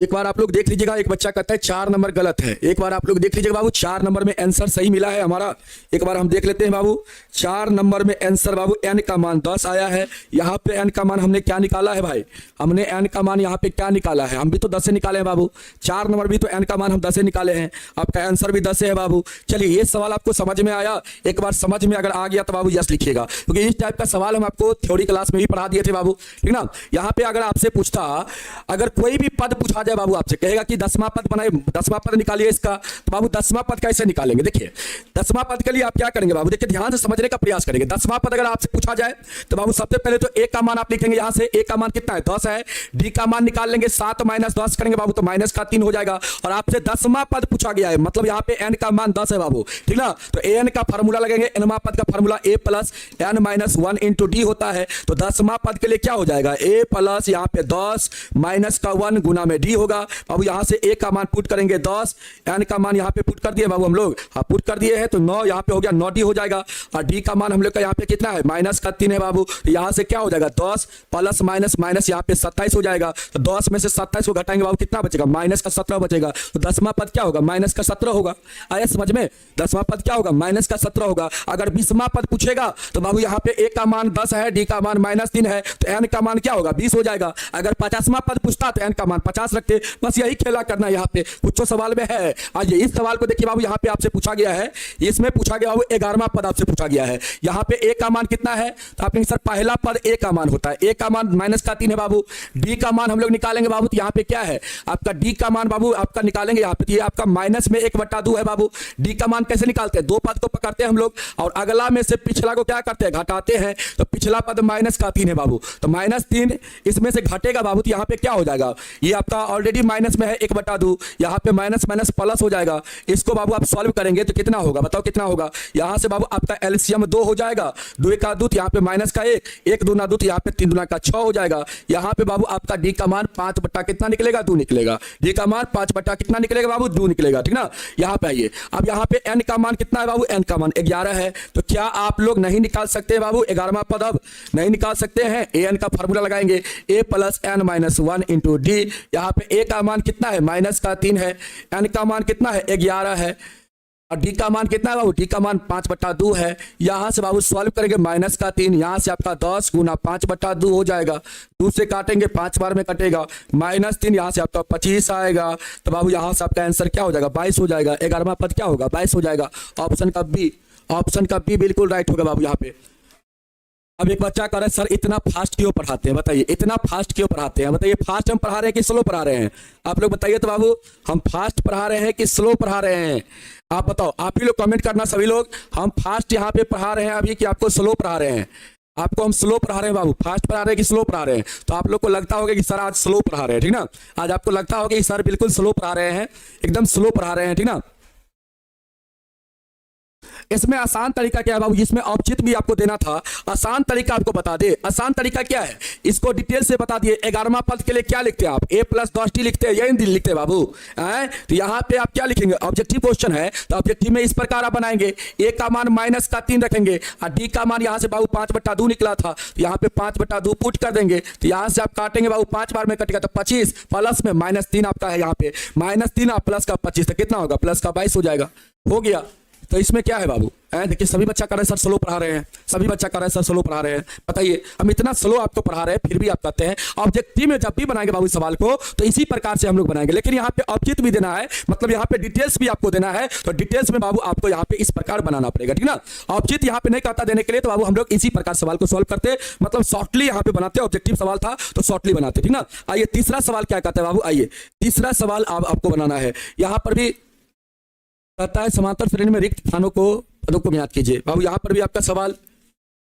एक बार आप लोग देख लीजिएगा। एक बच्चा कहता है 4 नंबर गलत है। एक बार आप लोग देख लीजिएगा बाबू, 4 नंबर में आंसर सही मिला है हमारा। एक बार हम देख लेते हैं बाबू। 4 नंबर में आंसर बाबू एन का मान 10 आया है। यहाँ पे एन का मान हमने क्या निकाला है भाई? हमने एन का मान यहाँ पे क्या निकाला है? हम भी तो 10 से निकाले हैं बाबू। 4 नंबर भी तो एन का मान हम 10 से निकाले हैं। आपका आंसर भी 10 है बाबू। चलिए ये सवाल आपको समझ में आया? एक बार समझ में अगर आ गया तो बाबू यस लिखिएगा, क्योंकि इस टाइप का सवाल हम आपको थ्योरी क्लास में भी पढ़ा दिए थे बाबू। ठीक ना? यहाँ पे अगर आपसे पूछता, अगर कोई भी पद पूछा जाए है बाबू, आपसे कहेगा कि 10वां पद बनाए, 10वां पद निकालिए इसका। तो बाबू 10वां पद कैसे निकालेंगे? देखिए 10वां पद के लिए आप क्या करेंगे बाबू, देखिए ध्यान से समझने का प्रयास करेंगे। 10वां पद अगर आपसे पूछा जाए तो बाबू सबसे पहले तो ए का मान आप लिखेंगे, यहां से ए का मान कितना है 10 है, डी का मान निकाल लेंगे 7 माइनस 10 करेंगे बाबू तो माइनस का 3 हो जाएगा। और आपसे 10वां पद पूछा गया है, मतलब यहाँ पे n का मान 10 है बाबू, ठीक ना। तो an का फार्मूला लगेंगे, nवां पद का formula a plus n minus 1 into D होता है। तो 10वां पद के लिए क्या हो जाएगा, a प्लस यहाँ पे 10 माइनस का 1 गुना में d होगा बाबू। यहाँ से a का मान पुट करेंगे 10, n का मान यहाँ पे पुट कर दिए बाबू हम लोग, हाँ पुट कर दिए हैं तो 9 यहाँ पे हो गया 9d हो जाएगा। और d का मान हम लोग का यहाँ पे कितना है माइनस का 3 है बाबू। तो यहाँ से क्या हो जाएगा 10 प्लस माइनस माइनस यहाँ पे 27 हो जाएगा। तो 10 में से 27 को घटाएंगे बाबू कितना बचेगा, माइनस का 17 बचेगा। तो 10वां पद क्या होगा, माइनस का 17 होगा। आया समझ में, 10वां पद क्या होगा, माइनस का 17 होगा। अगर 20वां पद पूछेगा तो बाबू यहाँ पे a का मान 10 है, d का मान माइनस 3 है, तो n का मान क्या होगा 20 हो जाएगा। अगर 50वां पद पूछता तो n का मान 50 रखते। बस यही खेला करना यहाँ पे, कुछ तो सवाल में है। आज इस सवाल को देखिए बाबू, यहाँ पे आपसे पूछा गया है, इसमें पूछा गया बाबू 11वां पद आपसे पूछा गया है। यहाँ पे a का मान कितना है, तो आप कहेंगे सर पहला पद a का मान होता है, a का मान माइनस का 3 है बाबू। d का मान हम लोग निकालेंगे बाबू, तो यहाँ पे क्या है आपका d का मान बाबू आपका निकालेंगे यहाँ पे, ये आपका माइनस में 1/2 है बाबू। d का मान कैसे निकालते हैं, दो पद को पकड़ते हैं हम लोग और अगला में से पिछला को क्या करते हैं घटाते हैं। तो पिछला पद माइनस का 3 है बाबू, तो माइनस 3 इसमें से घटेगा बाबू, तो यहाँ पे क्या हो जाएगा, ये आपका ऑलरेडी माइनस में है 1/2, यहाँ पे माइनस माइनस प्लस हो जाएगा। इसको बाबू आप सॉल्व करेंगे तो कितना होगा बताओ, कितना होगा। यहाँ से बाबू आपका एलसीएम 2 हो जाएगा, 2 का 2 यहाँ पे माइनस का 1, 1 दूना 2 यहाँ पे 3 दूना का 6 हो जाएगा। यहाँ पे बाबू आपका डी का मान 5 बट्टा कितना निकलेगा 2 निकलेगा, डी का मान 5 बट्टा कितना निकलेगा बाबू 2 निकलेगा, ठीक ना। यहाँ पे आइए, अब यहाँ पे एन का मान कितना है बाबू, एन का मान 11 है। तो क्या आप लोग नहीं निकाल सकते बाबू 11वां पद, अब नहीं निकाल सकते हैं। ए एन का फार्मूला लगाएंगे, A plus N minus 1 into D. यहाँ पे ए का मान कितना है माइनस का 3 है, एन का मान कितना है 11 है, और डी का मान कितना है बाबू, डी का मान 5/2 है। यहाँ से बाबू सॉल्व करेंगे माइनस का 3, यहाँ से आपका 10 गुना 5/2 हो जाएगा, 2 से काटेंगे 5 बार में कटेगा, माइनस 3 यहाँ से आपका 25 आएगा। तो बाबू यहाँ से आपका आंसर क्या हो जाएगा 22 हो जाएगा। 11वां पद क्या होगा 22 हो जाएगा। ऑप्शन का बी, ऑप्शन का बी बिल्कुल राइट होगा बाबू यहाँ पे। अब एक बच्चा कह रहा है सर इतना फास्ट क्यों पढ़ाते हैं, बताइए इतना फास्ट क्यों पढ़ाते हैं, बताइए फास्ट हम पढ़ा रहे हैं कि स्लो पढ़ा रहे हैं, आप लोग बताइए तो बाबू, हम फास्ट पढ़ा रहे हैं कि स्लो पढ़ा रहे हैं, आप बताओ, आप ही लोग कमेंट करना सभी लोग। हम फास्ट यहाँ पे पढ़ा रहे हैं अभी कि आपको स्लो पढ़ा रहे हैं, आपको हम स्लो पढ़ा रहे हैं बाबू, फास्ट पढ़ा रहे हैं कि स्लो पढ़ा रहे हैं। तो आप लोग को लगता होगा कि सर आज स्लो पढ़ा रहे हैं, ठीक ना, आज आपको लगता होगा कि सर बिल्कुल स्लो पढ़ा रहे हैं, एकदम स्लो पढ़ा रहे हैं, ठीक ना। इसमें आसान तरीका क्या है बाबू, जिसमें औचित भी आपको देना था, आसान तरीका आपको बता दे। आसान तरीका क्या है इसको डिटेल से बता दिए। 11वां पद के लिए क्या लिखते हैं आप, a प्लस 10t लिखते हैं, यही लिखते हैं बाबू है। तो यहाँ पे आप क्या लिखेंगे, ऑब्जेक्टिव क्वेश्चन है तो ऑब्जेक्टिव में इस प्रकार आप बनाएंगे, a का मान माइनस का 3 रखेंगे और d का मान यहाँ से बाबू 5/2 निकला था, तो यहाँ पे 5/2 पुट कर देंगे। तो यहाँ से आप काटेंगे बाबू 5 बार में कटेगा तो 25 प्लस में -3 आपका है, यहाँ पे -3 और प्लस का 25 तो कितना होगा प्लस का 22 हो जाएगा, हो गया। तो इसमें क्या है बाबू, देखिए सभी बच्चा कर रहे हैं सर स्लो पढ़ा रहे हैं, सभी बच्चा कर रहे हैं सर स्लो पढ़ा रहे हैं। बताइए हम इतना स्लो आपको पढ़ा रहे हैं फिर भी आप कहते हैं। ऑब्जेक्टिव में जब भी बनाएंगे बाबू सवाल को तो इसी प्रकार से हम लोग बनाएंगे, लेकिन यहाँ पे औचित्य भी देना है, मतलब यहाँ पे डिटेल्स भी आपको देना है। तो डिटेल्स में बाबू आपको यहाँ पे इस प्रकार बनाना पड़ेगा, ठीक ना। औचित्य यहाँ पे नहीं कहता देने के लिए, तो बाबू हम लोग इसी प्रकार सवाल को सॉल्व करते, मतलब शॉर्टली यहाँ पे बनाते। ऑब्जेक्टिव सवाल था तो शॉर्टली बनाते, ठीक ना। आइए तीसरा सवाल क्या कहता है बाबू, आइए तीसरा सवाल आपको बनाना है। यहाँ पर भी कहता है समांतर श्रेणी में रिक्त स्थानों को पदों को ज्ञात कीजिए। बाबू यहाँ पर भी आपका सवाल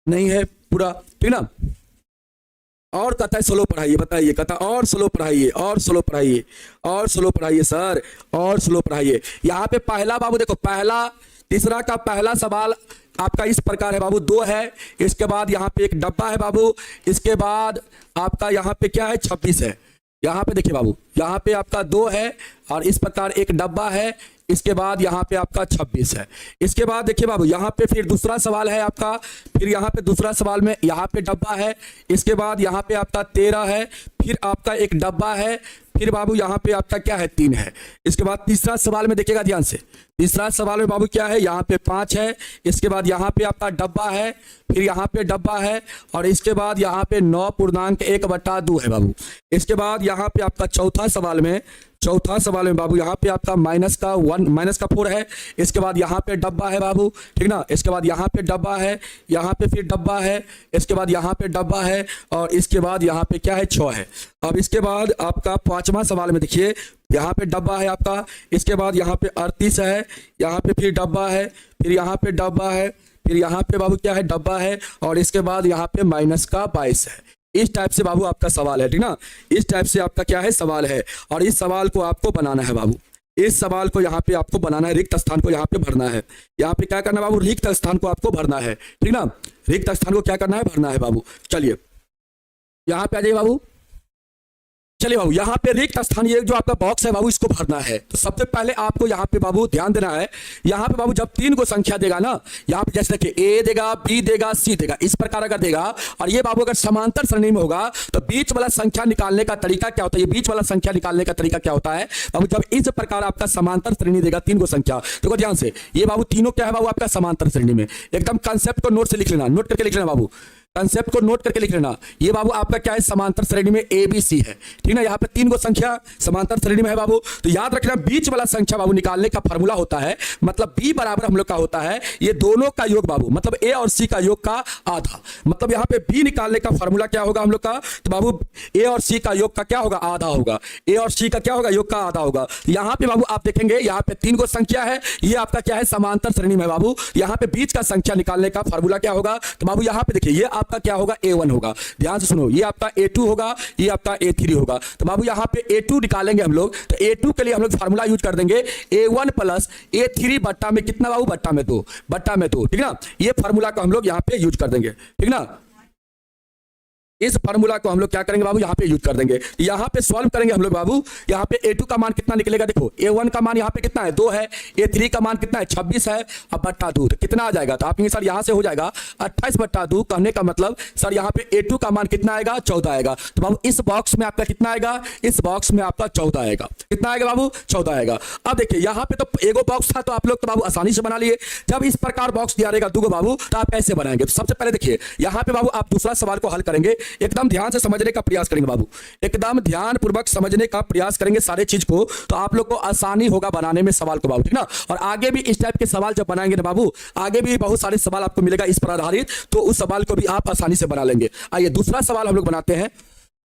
नहीं है पूरा, ठीक ना। और कहता है स्लो पढ़ाइए, बताइए कहता है और स्लो पढ़ाइए, और स्लो पढ़ाइए, और स्लो पढ़ाइए सर, और स्लो पढ़ाइए। यहाँ पे पहला बाबू देखो, पहला तीसरा का पहला सवाल आपका इस प्रकार है बाबू, 2 है, इसके बाद यहाँ पे एक डब्बा है बाबू, इसके बाद आपका यहाँ पे क्या है 26 है। यहाँ पे देखिए बाबू, यहाँ पे आपका 2 है और इस प्रकार एक डब्बा है, इसके बाद यहाँ पे आपका 26 है। इसके बाद देखिए बाबू यहाँ पे फिर दूसरा सवाल है आपका, फिर यहाँ पे दूसरा सवाल में यहाँ पे डब्बा है, इसके बाद यहाँ पे आपका 13 है, फिर आपका एक डब्बा है, फिर बाबू यहाँ पे आपका क्या है 3 है। इसके बाद तीसरा सवाल में देखिएगा ध्यान से, तीसरा सवाल में बाबू क्या है, यहाँ पे 5 है, इसके बाद यहाँ पे आपका डब्बा है, फिर यहाँ पे डब्बा है और इसके बाद यहाँ पे 9.1/2 है बाबू। इसके बाद यहाँ पे आपका चौथा सवाल में चौथा सवाल में बाबू यहाँ पे आपका -4 है। इसके बाद यहाँ पे डब्बा है बाबू, ठीक ना। इसके बाद यहाँ पे डब्बा है, यहाँ पे फिर डब्बा है, इसके बाद यहाँ पे डब्बा है, और इसके बाद यहाँ पे क्या है 6 है। अब इसके बाद आपका 5वां सवाल में देखिए, यहाँ पे डब्बा है आपका, इसके बाद यहाँ पे 38 है, यहाँ पे फिर डब्बा है, फिर यहाँ पे डब्बा है, फिर यहाँ पे बाबू क्या है डब्बा है, और इसके बाद यहाँ पे -22 है। इस टाइप से बाबू आपका सवाल है, ठीक ना। इस टाइप से आपका क्या है सवाल है, और इस सवाल को आपको बनाना है बाबू। इस सवाल को यहाँ पे आपको बनाना है, रिक्त स्थान को यहाँ पे भरना है। यहाँ पे क्या करना है बाबू, रिक्त स्थान को आपको भरना है, ठीक ना। रिक्त स्थान को क्या करना है, भरना है बाबू। चलिए यहाँ पे आ जाइए बाबू। चलिए बाबू, यहाँ पे रिक्त स्थान, ये जो आपका बॉक्स है बाबू, इसको भरना है। तो सबसे पहले आपको यहाँ पे बाबू ध्यान देना है, यहाँ पे बाबू जब 3 को संख्या देगा ना, यहाँ पे जैसे देखिए ए देगा, बी देगा, सी देगा, इस प्रकार अगर देगा, और ये बाबू अगर समांतर श्रेणी में होगा, तो बीच वाला संख्या निकालने का तरीका क्या होता है, ये बीच वाला संख्या निकालने का तरीका क्या होता है बाबू, जब इस प्रकार आपका समांतर श्रेणी देगा 3 को संख्या, देखो ध्यान से, ये बाबू तीनों क्या है बाबू आपका समांतर श्रेणी में। एकदम कंसेप्ट को नोट से लिख लेना, नोट करके लिख लेना बाबू, कंसेप्ट को नोट करके लिख लेना। ये बाबू आपका क्या है, समांतर श्रेणी में ए बी सी है, ठीक ना। यहाँ पे 3 को संख्या समांतर श्रेणी में है बाबू। तो याद रखना, बीच वाला संख्या बाबू निकालने का फॉर्मूला होता है, मतलब बी बराबर हम लोग का होता है ये दोनों का योग बाबू, मतलब ए और सी का योग का आधा। मतलब यहाँ पे बी निकालने का फॉर्मूला क्या होगा हम लोग का, तो बाबू ए और सी का योग का क्या होगा, आधा होगा। ए और सी का क्या होगा, योग का आधा होगा। यहाँ पे बाबू आप देखेंगे, यहाँ पे 3 को संख्या है, ये आपका क्या है, समांतर श्रेणी में बाबू। यहाँ पे बीच का संख्या निकालने का फॉर्मूला क्या होगा, तो बाबू यहाँ पे देखिए, ये आपका क्या होगा, A1 होगा। ध्यान से सुनो, ये आपका A2 होगा, ये आपका A3 होगा। तो बाबू यहाँ पे A2 निकालेंगे हम लोग, तो A2 के लिए हम लोग फार्मूला यूज कर देंगे A1 प्लस A3 बट्टा में कितना बाबू, बट्टा में 2, बट्टा में 2, ठीक ना। ये फार्मूला को हम लोग यहाँ पे यूज कर देंगे, ठीक ना। इस फार्मूला को हम लोग क्या करेंगे बाबू, यहाँ पे यूज कर देंगे। यहाँ पे सॉल्व करेंगे हम लोग बाबू। यहाँ पे A2 का मान कितना निकलेगा, देखो A1 का मान यहाँ पे कितना है, 2 है, A3 का मान कितना है, 26 है, अब बट्टा 2 तो कितना आ जाएगा, तो आप सर यहाँ से हो जाएगा 28/2। कहने का मतलब सर यहाँ पे A2 का मान कितना आएगा, 14 आएगा। तो बाबू इस बॉक्स में आपका कितना आएगा, इस बॉक्स में आपका 14 आएगा। कितना आएगा बाबू, 14 आएगा। अब देखिए यहाँ पे तो एगो बॉक्स था, तो आप लोग तो बाबू आसानी से बना लिए। जब इस प्रकार बॉक्स दिया रहेगा 2 बाबू, तो आप ऐसे बनाएंगे। तो सबसे पहले देखिए यहाँ पे बाबू आप दूसरा सवाल को हल करेंगे, एकदम ध्यान से समझने का प्रयास करेंगे बाबू, एकदम ध्यान पूर्वक समझने का प्रयास करेंगे सारे चीज को, तो आप लोग को आसानी होगा बनाने में सवाल को बाबू, ठीक ना। और आगे भी इस टाइप के सवाल जब बनाएंगे ना बाबू, आगे भी बहुत सारे सवाल आपको मिलेगा इस पर आधारित, तो उस सवाल को भी आप आसानी से बना लेंगे। आइए दूसरा सवाल हम लोग बनाते हैं।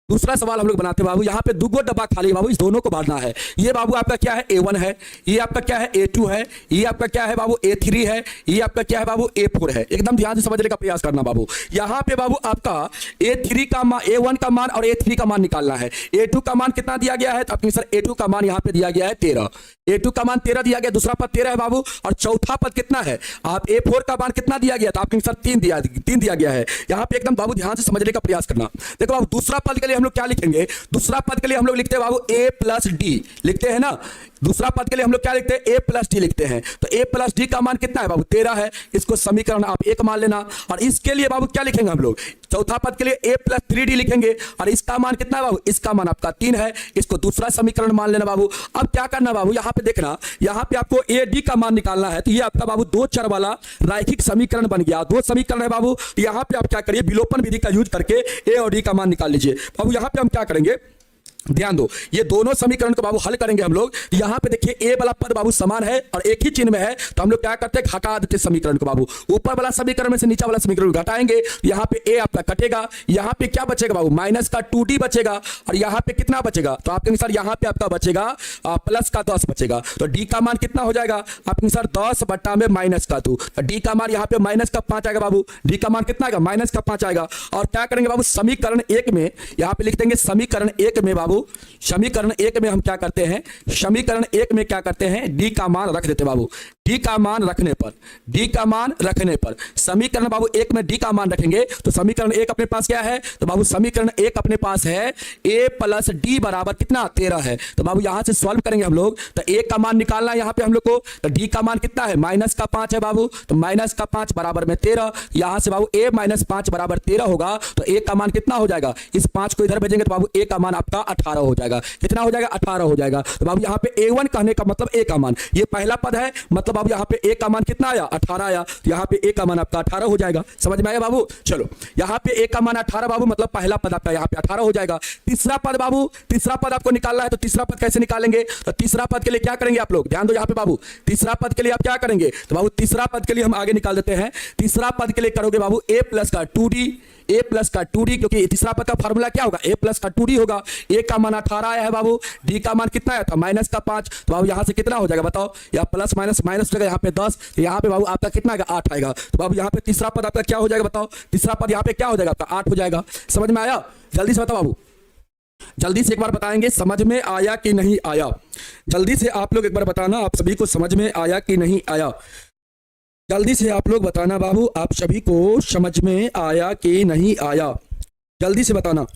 दूसरा सवाल हम लोग बनाते हैं बाबू, यहाँ पे 2 डब्बा खाली है बाबू, इस दोनों को भरना है। ये बाबू आपका क्या है, A1 है, ये आपका क्या है, A2 है, ये आपका क्या है बाबू, A3 है, ये आपका क्या है बाबू, A4 है। एकदम ध्यान से समझने का प्रयास करना बाबू। यहाँ पे बाबू आपका A3 का मान, A1 का मान और A3 का मान निकालना है। A2 का मान कितना दिया गया है, तो अपने सर A2 का मान यहाँ पे दिया गया है 13। A2 का मान 13 दिया गया, दूसरा पद 13 है बाबू, और चौथा पद कितना है, आप A4 का मान कितना दिया गया, तो आपके सर 3 दिया गया है। यहाँ पे एकदम बाबू ध्यान से समझने का प्रयास करना। देखो बाबू दूसरा पद के लिए हम लोग क्या लिखेंगे, दूसरा पद के लिए हम लोग लिखते हैं बाबू A प्लस D, लिखते हैं ना। दूसरा पद के लिए हम लोग क्या लिखते हैं, A प्लस D लिखते हैं। तो A प्लस D का मान कितना है बाबू, 13 है। इसको समीकरण आप 1 मान लेना। और इसके लिए बाबू क्या लिखेंगे हम लोग, चौथा पद के लिए A प्लस 3D लिखेंगे, और इसका मान कितना है बाबू, इसका मान आपका 3 है। इसको दूसरा समीकरण मान लेना बाबू। अब क्या करना बाबू, यहाँ पे देखना, यहाँ पे आपको AD का मान निकालना है। तो ये आपका बाबू 2 चर वाला रैखिक समीकरण बन गया। 2 समीकरण है बाबू। यहाँ पे आप क्या करिए, विलोपन विधि का यूज करके A और D का मान निकाल लीजिए बाबू। यहाँ पे हम क्या करेंगे, ध्यान दो, ये दोनों समीकरण को बाबू हल करेंगे हम लोग। यहाँ पे देखिए ए वाला पद बाबू समान है और एक ही चिन्ह में है, तो हम लोग क्या करते हैं, घटा देते समीकरण को बाबू। ऊपर वाला समीकरण में से नीचे वाला समीकरण घटाएंगे, यहाँ पे ए आपका कटेगा, यहाँ पे क्या बचेगा बाबू, माइनस का 2d बचेगा, और यहाँ पे कितना बचेगा, तो आपके अनुसार यहाँ पे आपका बचेगा प्लस का 10 बचेगा। तो डी का मान कितना हो जाएगा आपके अनुसार, 10 बट्टा में माइनस का 2। डी का मान यहाँ पे माइनस का 5 आएगा बाबू। डी का मान कितना आएगा, माइनस का 5 आएगा। और क्या करेंगे बाबू, समीकरण 1 में यहाँ पे लिख देंगे, समीकरण 1 में बाबू, समीकरण 1 में हम क्या करते हैं, समीकरण 1 में क्या करते हैं, डी का मान रख देते बाबू। डी का मान रखने पर, डी का मान रखने पर समीकरण बाबू 1 में डी का मान रखेंगे, तो समीकरण 1 अपने पास क्या है, तो बाबू समीकरण 1 अपने पास है a प्लस डी बराबर कितना, 13 है। तो बाबू यहां से सॉल्व करेंगे हम लोग, तो a का मान निकालना है यहाँ पे हम लोग को। तो डी का मान कितना है, माइनस का 5 है बाबू, तो माइनस का 5 बराबर में 13। यहां से बाबू a माइनस 5 बराबर 13 होगा, तो a का मान कितना हो जाएगा, इस 5 को इधर भेजेंगे तो बाबू a का मान आपका 18 हो जाएगा। कितना हो जाएगा, 18 हो जाएगा। तो बाबू यहाँ पे a1 कहने का मतलब a का मान, ये पहला पद है, मतलब मतलब बाबू यहाँ पे ए का मान कितना आया 18 आया, तो यहाँ पे ए का मान आपका 18 हो जाएगा। समझ में आया बाबू? चलो यहाँ पे ए का मान 18 बाबू, मतलब पहला पद आपका यहाँ पे 18 हो जाएगा। तीसरा पद बाबू, तीसरा पद आपको निकालना है, तो तीसरा पद कैसे निकालेंगे? तो तीसरा पद के लिए क्या करेंगे आप लोग, ध्यान दो यहाँ पे बाबू, तीसरा पद के लिए आप क्या करेंगे? तो बाबू तीसरा पद के लिए हम आगे निकाल देते हैं। तीसरा पद के लिए करोगे बाबू ए प्लस का 2d, ए प्लस का 2d, क्योंकि तीसरा पद का फार्मूला क्या होगा, ए प्लस का 2d होगा। ए का मान 18 आया है बाबू, डी का मान कितना आया था माइनस का 5, तो बाबू यहाँ से कितना हो जाएगा बताओ, या प्लस माइनस माइनस यहाँ पे 10, तो यहाँ पे बाबू आपका कितना आएगा 8 आएगा। तो बाबू यहाँ पे तीसरा पद आपका क्या हो जाएगा बताओ, तीसरा पद यहाँ पे क्या हो जाएगा आपका 8 हो जाएगा। समझ में आया? जल्दी से बताओ बाबू, जल्दी से एक बार बताएंगे समझ में आया कि नहीं आया। जल्दी से आप लोग एक बार बताना आप सभी को समझ में आया कि नहीं आया। जल्दी से आप लोग बताना बाबू, आप सभी को समझ में आया कि नहीं आया, जल्दी से बताना।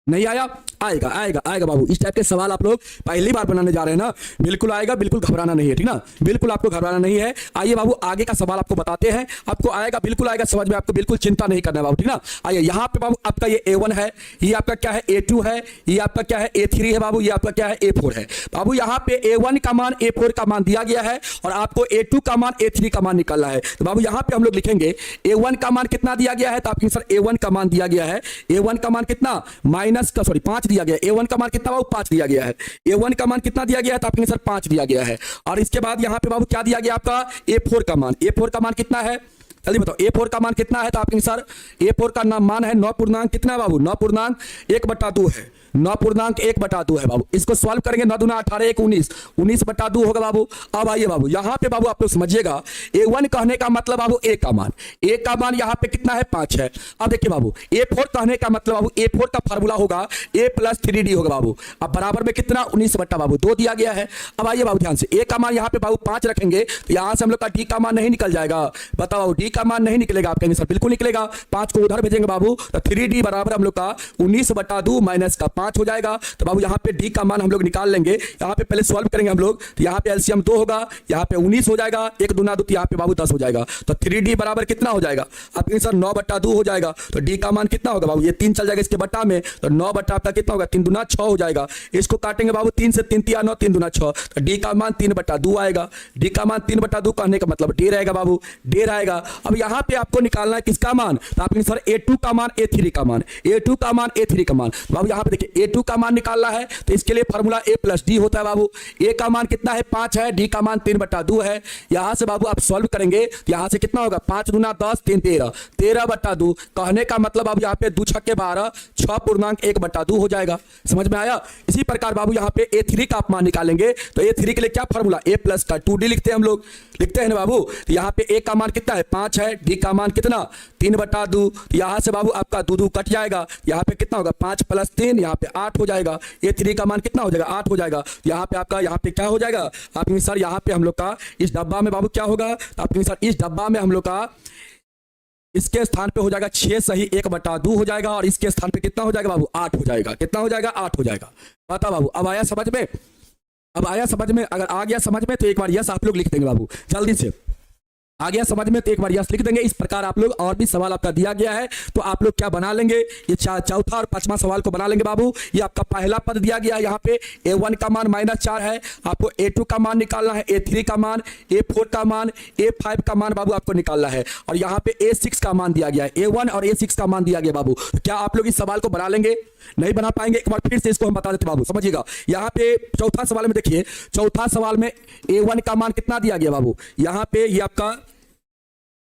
नहीं आया? आएगा आएगा आएगा बाबू। इस टाइप के सवाल आप लोग पहली बार बनाने जा रहे हैं ना, बिल्कुल आएगा, बिल्कुल घबराना नहीं है, ठीक ना, बिल्कुल आपको घबराना नहीं है। आइए बाबू आगे का सवाल आपको बताते हैं, आपको आएगा, बिल्कुल आएगा समझ में, आपको बिल्कुल चिंता नहीं करना है बाबू, ठीक ना। आइए यहाँ पे बाबू आपका ये A1 है, ये आपका क्या है A2 है, ये आपका क्या है A3 है बाबू, ये आपका क्या है A4 है बाबू। यहाँ पे A1 का मान A4 का मान दिया गया है और आपको A2 का मान A3 का मान निकालना है। तो बाबू यहाँ पे हम लोग लिखेंगे A1 का मान कितना दिया गया है, तो आपके सर A1 का मान दिया गया है, A1 का मान कितना माइनस का 5 दिया गया है। A1 का मान कितना बाबू 5 दिया गया है। A1 का मान कितना दिया गया है, तो आपके सर 5 दिया गया है। और इसके बाद यहाँ पे बाबू क्या दिया गया आपका A4 का मान, A4 का मान कितना है जल्दी बताओ, A4 का मान कितना है, तो आपके सर A4 का मान है 9 पूर्णांक कितना बाबू, 9 पूर्णांक 1/2 है, 9 पूर्णांक 1/2 है बाबू। इसको सॉल्व करेंगे 9 दूना 18 1 19, 19/2 होगा बाबू। अब आइए बाबू यहाँ पे बाबू आप लोग समझिएगा, A1 कहने का मतलब बाबू A का मान, A का मान यहाँ पे कितना है 5 है। अब देखिए बाबू A4 कहने का मतलब बाबू A4 का फार्मूला होगा A + 3D होगा बाबू। अब बराबर में कितना 19/2 दिया गया है। अब आइए बाबू ध्यान से, A का मान यहाँ पे बाबू 5 रखेंगे, तो यहाँ से हम लोग का D का मान नहीं निकल जाएगा। बताओ बाबू D का मान नहीं निकलेगा, आप कहेंगे सर बिल्कुल निकलेगा, 5 को उधर भेजेंगे बाबू, तो 3D बराबर हम लोग का 19/2 माइनस का 5 हो जाएगा। तो बाबू यहाँ पे D का मान हम लोग निकाल लेंगे, यहाँ पे पहले सॉल्व करेंगे हम लोग, तो यहाँ पे एलसीएम 2 होगा, यहाँ पे 19 हो जाएगा, 1 दूना 2, यहाँ पे बाबू 10 हो जाएगा। तो 3D बराबर कितना हो जाएगा आपके सर 9/2 हो जाएगा। तो D का मान कितना होगा बाबू, ये 3 चल जाएगा इसके बट्टा में, तो 9/2 कितना होगा 3 दूना 6 हो जाएगा। इसको काटेंगे बाबू 3 से 3 3 9, 3 दूना 6, तो D का मान 3/2 आएगा। D का मान 3/2 कहने का मतलब D रहेगा बाबू, D रहेगा। अब यहाँ पे आपको निकालना है किसका मान, तो आपके सर A2 का मान A3 का मान, A2 का मान A3 का मान। बाबू यहाँ पे देखिए A2 का मान निकालना है, तो इसके लिए फार्मूला A + D होता है बाबू। A का मान कितना है 5 है, D का मान 3/2 है। यहाँ से बाबू आप सॉल्व करेंगे, यहाँ से कितना होगा 5 दूना 10 3 13, 13/2 कहने का मतलब अब यहाँ पे 2 छक्के 12, 6 पूर्णांक 1/2 हो जाएगा। समझ में आया? इसी प्रकार बाबू यहाँ पे A3 का आप मान निकालेंगे, तो A3 के लिए क्या फार्मूला A + का 2D लिखते हैं हम लोग, लिखते हैं ना बाबू। तो यहाँ पे A का मान कितना है 5 है, D का मान कितना 3/2, यहाँ से बाबू आपका 2 कट जाएगा, यहाँ पे कितना होगा 5 + 3, यहाँ पे 8 हो जाएगा। A3 का मान कितना हो जाएगा 8 हो जाएगा। यहाँ पे आपका यहाँ पे क्या हो जाएगा आपके सर, यहाँ पे हम लोग का इस डब्बा में बाबू क्या होगा, तो आपके सर इस डब्बा में हम लोग का इसके स्थान पे हो जाएगा 6 सही 1/2 हो जाएगा, और इसके स्थान पे कितना हो जाएगा बाबू 8 हो जाएगा। कितना हो जाएगा 8 हो जाएगा। बता बाबू अब आया समझ में, अब आया समझ में? अगर आ गया समझ में तो एक बार यस आप लोग लिख देंगे बाबू, जल्दी से आ गया समझ में तो एक बार यस लिख देंगे। इस प्रकार आप लोग, और भी सवाल आपका दिया गया है तो आप लोग क्या बना लेंगे, ये चौथा और पांचवा सवाल को बना लेंगे बाबू। ये आपका पहला पद दिया गया है, यहाँ पे A1 का मान -4 है, आपको A2 का मान निकालना है, A3 का मान, A4 का मान, A5 का मान बाबू आपको निकालना है, और यहाँ पे A6 का मान दिया गया है, A1 और A6 का मान दिया गया बाबू। तो क्या आप लोग इस सवाल को बना लेंगे? नहीं बना पाएंगे, एक बार फिर से इसको हम बता देते बाबू, समझिएगा। यहाँ पे चौथा सवाल में देखिए, चौथा सवाल में A1 का मान कितना दिया गया बाबू, यहाँ पे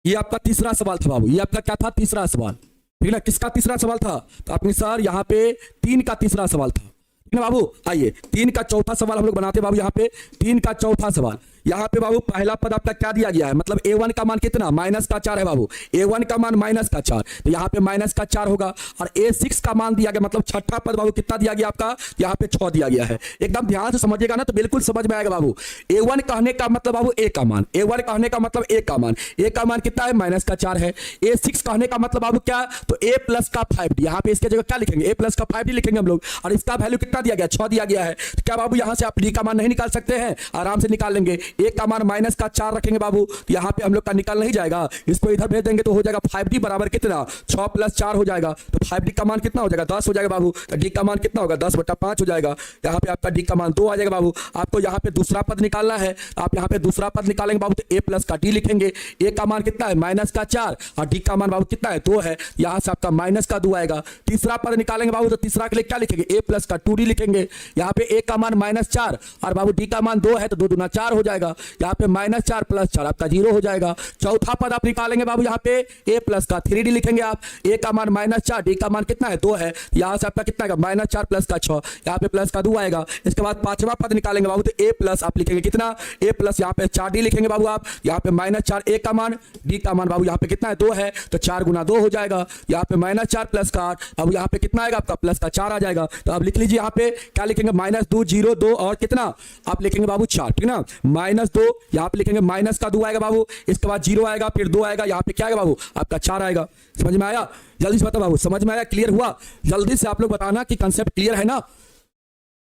ये आपका तीसरा सवाल था बाबू, ये आपका क्या था तीसरा सवाल, ठीक है ना। किसका तीसरा सवाल था, तो अपने सर यहाँ पे 3 का तीसरा सवाल था, ठीक है ना बाबू। आइए 3 का चौथा सवाल हम लोग बनाते बाबू। यहाँ पे 3 का चौथा सवाल, यहाँ पे बाबू पहला पद आपका क्या दिया गया है, मतलब A1 का मान कितना -4 है बाबू, A1 का मान -4, तो यहाँ पे -4 होगा। और A6 का मान दिया गया, मतलब छठा पद बाबू कितना दिया गया आपका, यहाँ पे 6 दिया गया है। एकदम ध्यान से समझिएगा ना तो बिल्कुल समझ में आएगा बाबू। A1 कहने का मतलब बाबू A का मान, A1 कहने का मतलब A का मान, A का मान कितना है -4 है। A6 कहने का मतलब बाबू क्या, तो A + का 5D, यहाँ पे इसके जगह क्या लिखेंगे A + का 5D लिखेंगे हम लोग, और इसका वैल्यू कितना दिया गया 6 दिया गया है। तो क्या बाबू यहाँ से आप D का मान नहीं निकाल सकते हैं, आराम से निकाल लेंगे। ए का मान माइनस का 4 रखेंगे बाबू, तो यहाँ पे हम लोग का निकल नहीं जाएगा, इसको इधर भेज देंगे तो हो जाएगा 5d बराबर कितना 6 + 4 हो जाएगा, तो 5d का मान कितना हो जाएगा 10 हो जाएगा बाबू, तो d का मान कितना होगा 10/5 हो जाएगा, यहाँ पे आपका d का मान 2 आ जाएगा बाबू। आपको यहाँ पे दूसरा पद निकालना है, आप यहाँ पे दूसरा पद निकालेंगे बाबू तो a प्लस का d लिखेंगे, a का मान कितना है -4 और d का मान बाबू कितना है 2 है, यहाँ से आपका -2 आएगा। तीसरा पद निकालेंगे बाबू तो तीसरा के लिए क्या लिखेंगे a प्लस का 2d लिखेंगे, यहाँ पे a का मान -4 और बाबू d का मान 2 है तो 2 दूना 4 हो जाएगा, यहाँ पे -4 + 4 आपका 0 हो जाएगा। चौथा पद आप निकालेंगे बाबू, यहाँ पे a प्लस का 3d लिखेंगे आप, a का मान -4 d का मान कितना है 2 है, यहाँ से आपका कितना आएगा -4 + का 6, यहाँ पे प्लस का 2 आएगा। इसके बाद पांचवा पद निकालेंगे बाबू तो a प्लस आप लिखेंगे कितना a प्लस यहाँ पे 4d लिखेंगे बाबू आप, यहाँ पे -4 a का मान d का मान बाबू यहाँ पे कितना है 2 है तो 4 × 2 हो जाएगा, यहाँ पे -4 + का 8, अब यहाँ पे कितना आएगा आपका प्लस का 4 आ जाएगा। तो अब लिख लीजिए यहाँ पे क्या लिखेंगे -2 0 2 और कितना आप लिखेंगे बाबू 4, ठीक ना, -2 यहाँ पे लिखेंगे माइनस का 2 आएगा बाबू, इसके बाद 0 आएगा फिर 2 आएगा, यहाँ पे क्या आएगा बाबू आपका 4 आएगा। समझ में आया? जल्दी से बताओ बाबू, समझ में आया? क्लियर हुआ? जल्दी से आप लोग बताना कि कंसेप्ट क्लियर है ना।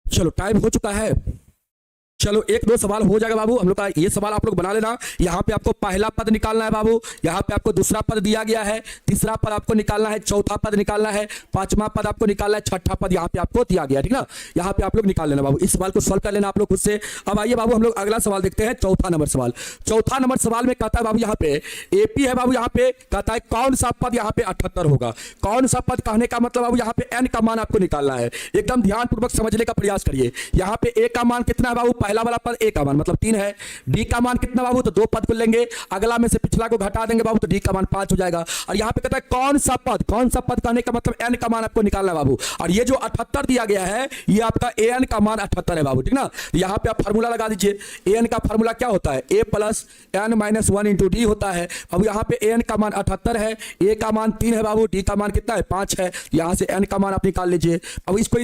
चलो टाइम हो चुका है, चलो 1-2 सवाल हो जाएगा बाबू हम लोग का, ये सवाल आप लोग बना लेना। यहाँ पे आपको पहला पद निकालना है बाबू, यहाँ पे आपको दूसरा पद दिया गया है, तीसरा पद आपको निकालना है, चौथा पद निकालना है, पांचवा पद आपको निकालना है, छठा पद यहाँ पे आपको दिया गया, ठीक ना। यहाँ पे आप लोग निकाल लेना बाबू, इस सवाल को सॉल्व कर लेना आप लोग खुद से। अब आइए बाबू हम लोग अगला सवाल देखते हैं, चौथा नंबर सवाल। चौथा नंबर सवाल में कहता है बाबू यहाँ पे एपी है बाबू, यहाँ पे कहता है कौन सा पद यहाँ पे 78 होगा। कौन सा पद कहने का मतलब बाबू यहाँ पे n का मान आपको निकालना है, एकदम ध्यान पूर्वक समझने का प्रयास करिए। यहाँ पे a का मान कितना है बाबू, पहला वाला पद a का मान मतलब 3 है, d का मान कितना बाबू तो 2 पद को लेंगे, अगला में से पिछला को घटा देंगे बाबू तो d का मान 5 हो जाएगा। और यहाँ पे कहता है कौन सा पद कहने का मतलब n का मान आपको निकालना है बाबू, और ये जो 78 दिया गया है ये आपका an का मान 78 है बाबू, ठीक ना। यहाँ पे आप फार्मूला लगा दीजिए, an का फार्मूला क्या होता है a + n - 1 × d होता है। अब यहाँ पे an का मान 78 है, a का मान 3 है बाबू, d का मान कितना है 5 है, यहाँ से n का मान आप निकाल लीजिए। अब इसको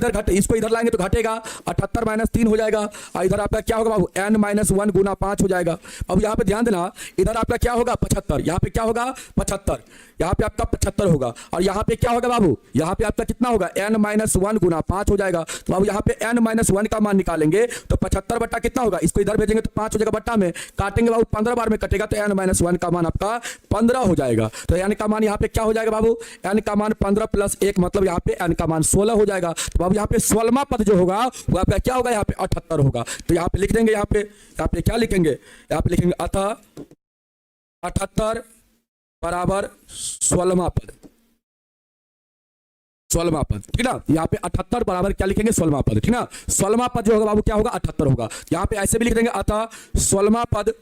इधर लाएंगे तो घटेगा, 78 - 3 हो जाएगा, और इधर आपका क्या होगा बाबू n - 1 × 5 हो जाएगा। अब यहाँ पे ध्यान देना, इधर आपका क्या होगा 75, यहाँ पे क्या होगा 75, यहाँ पे आपका 75 होगा, और यहाँ पे क्या होगा बाबू, यहाँ पे आपका कितना होगा n - 1 × 5 हो जाएगा। तो बाबू यहाँ पे n - 1 का मान निकालेंगे तो 75 बट्टा कितना होगा, इसको इधर भेजेंगे तो 5 हो जाएगा, बट्टा में काटेंगे बाबू 15 बार में कटेगा तो n - 1 का मान आपका 15 हो जाएगा। तो n का मान यहाँ पे क्या हो जाएगा बाबू, n का मान 15 + 1 मतलब यहाँ पे n का मान 16 हो जाएगा। तो बाबू यहाँ पे 16वां पद जो होगा वो आपका क्या होगा, यहाँ पे 78 होगा। तो यहाँ पे लिख देंगे, यहाँ पे क्या लिखेंगे, यहाँ पे लिखेंगे अतः 78 बराबर 16वां पद, 16वां पद, ठीक ना। यहाँ पे 78 बराबर क्या लिखेंगे 16वां पद, ठीक ना। 16वां पद जो होगा बाबू क्या होगा 78 होगा। यहाँ पे ऐसे भी लिख देंगे अतः 16वां पद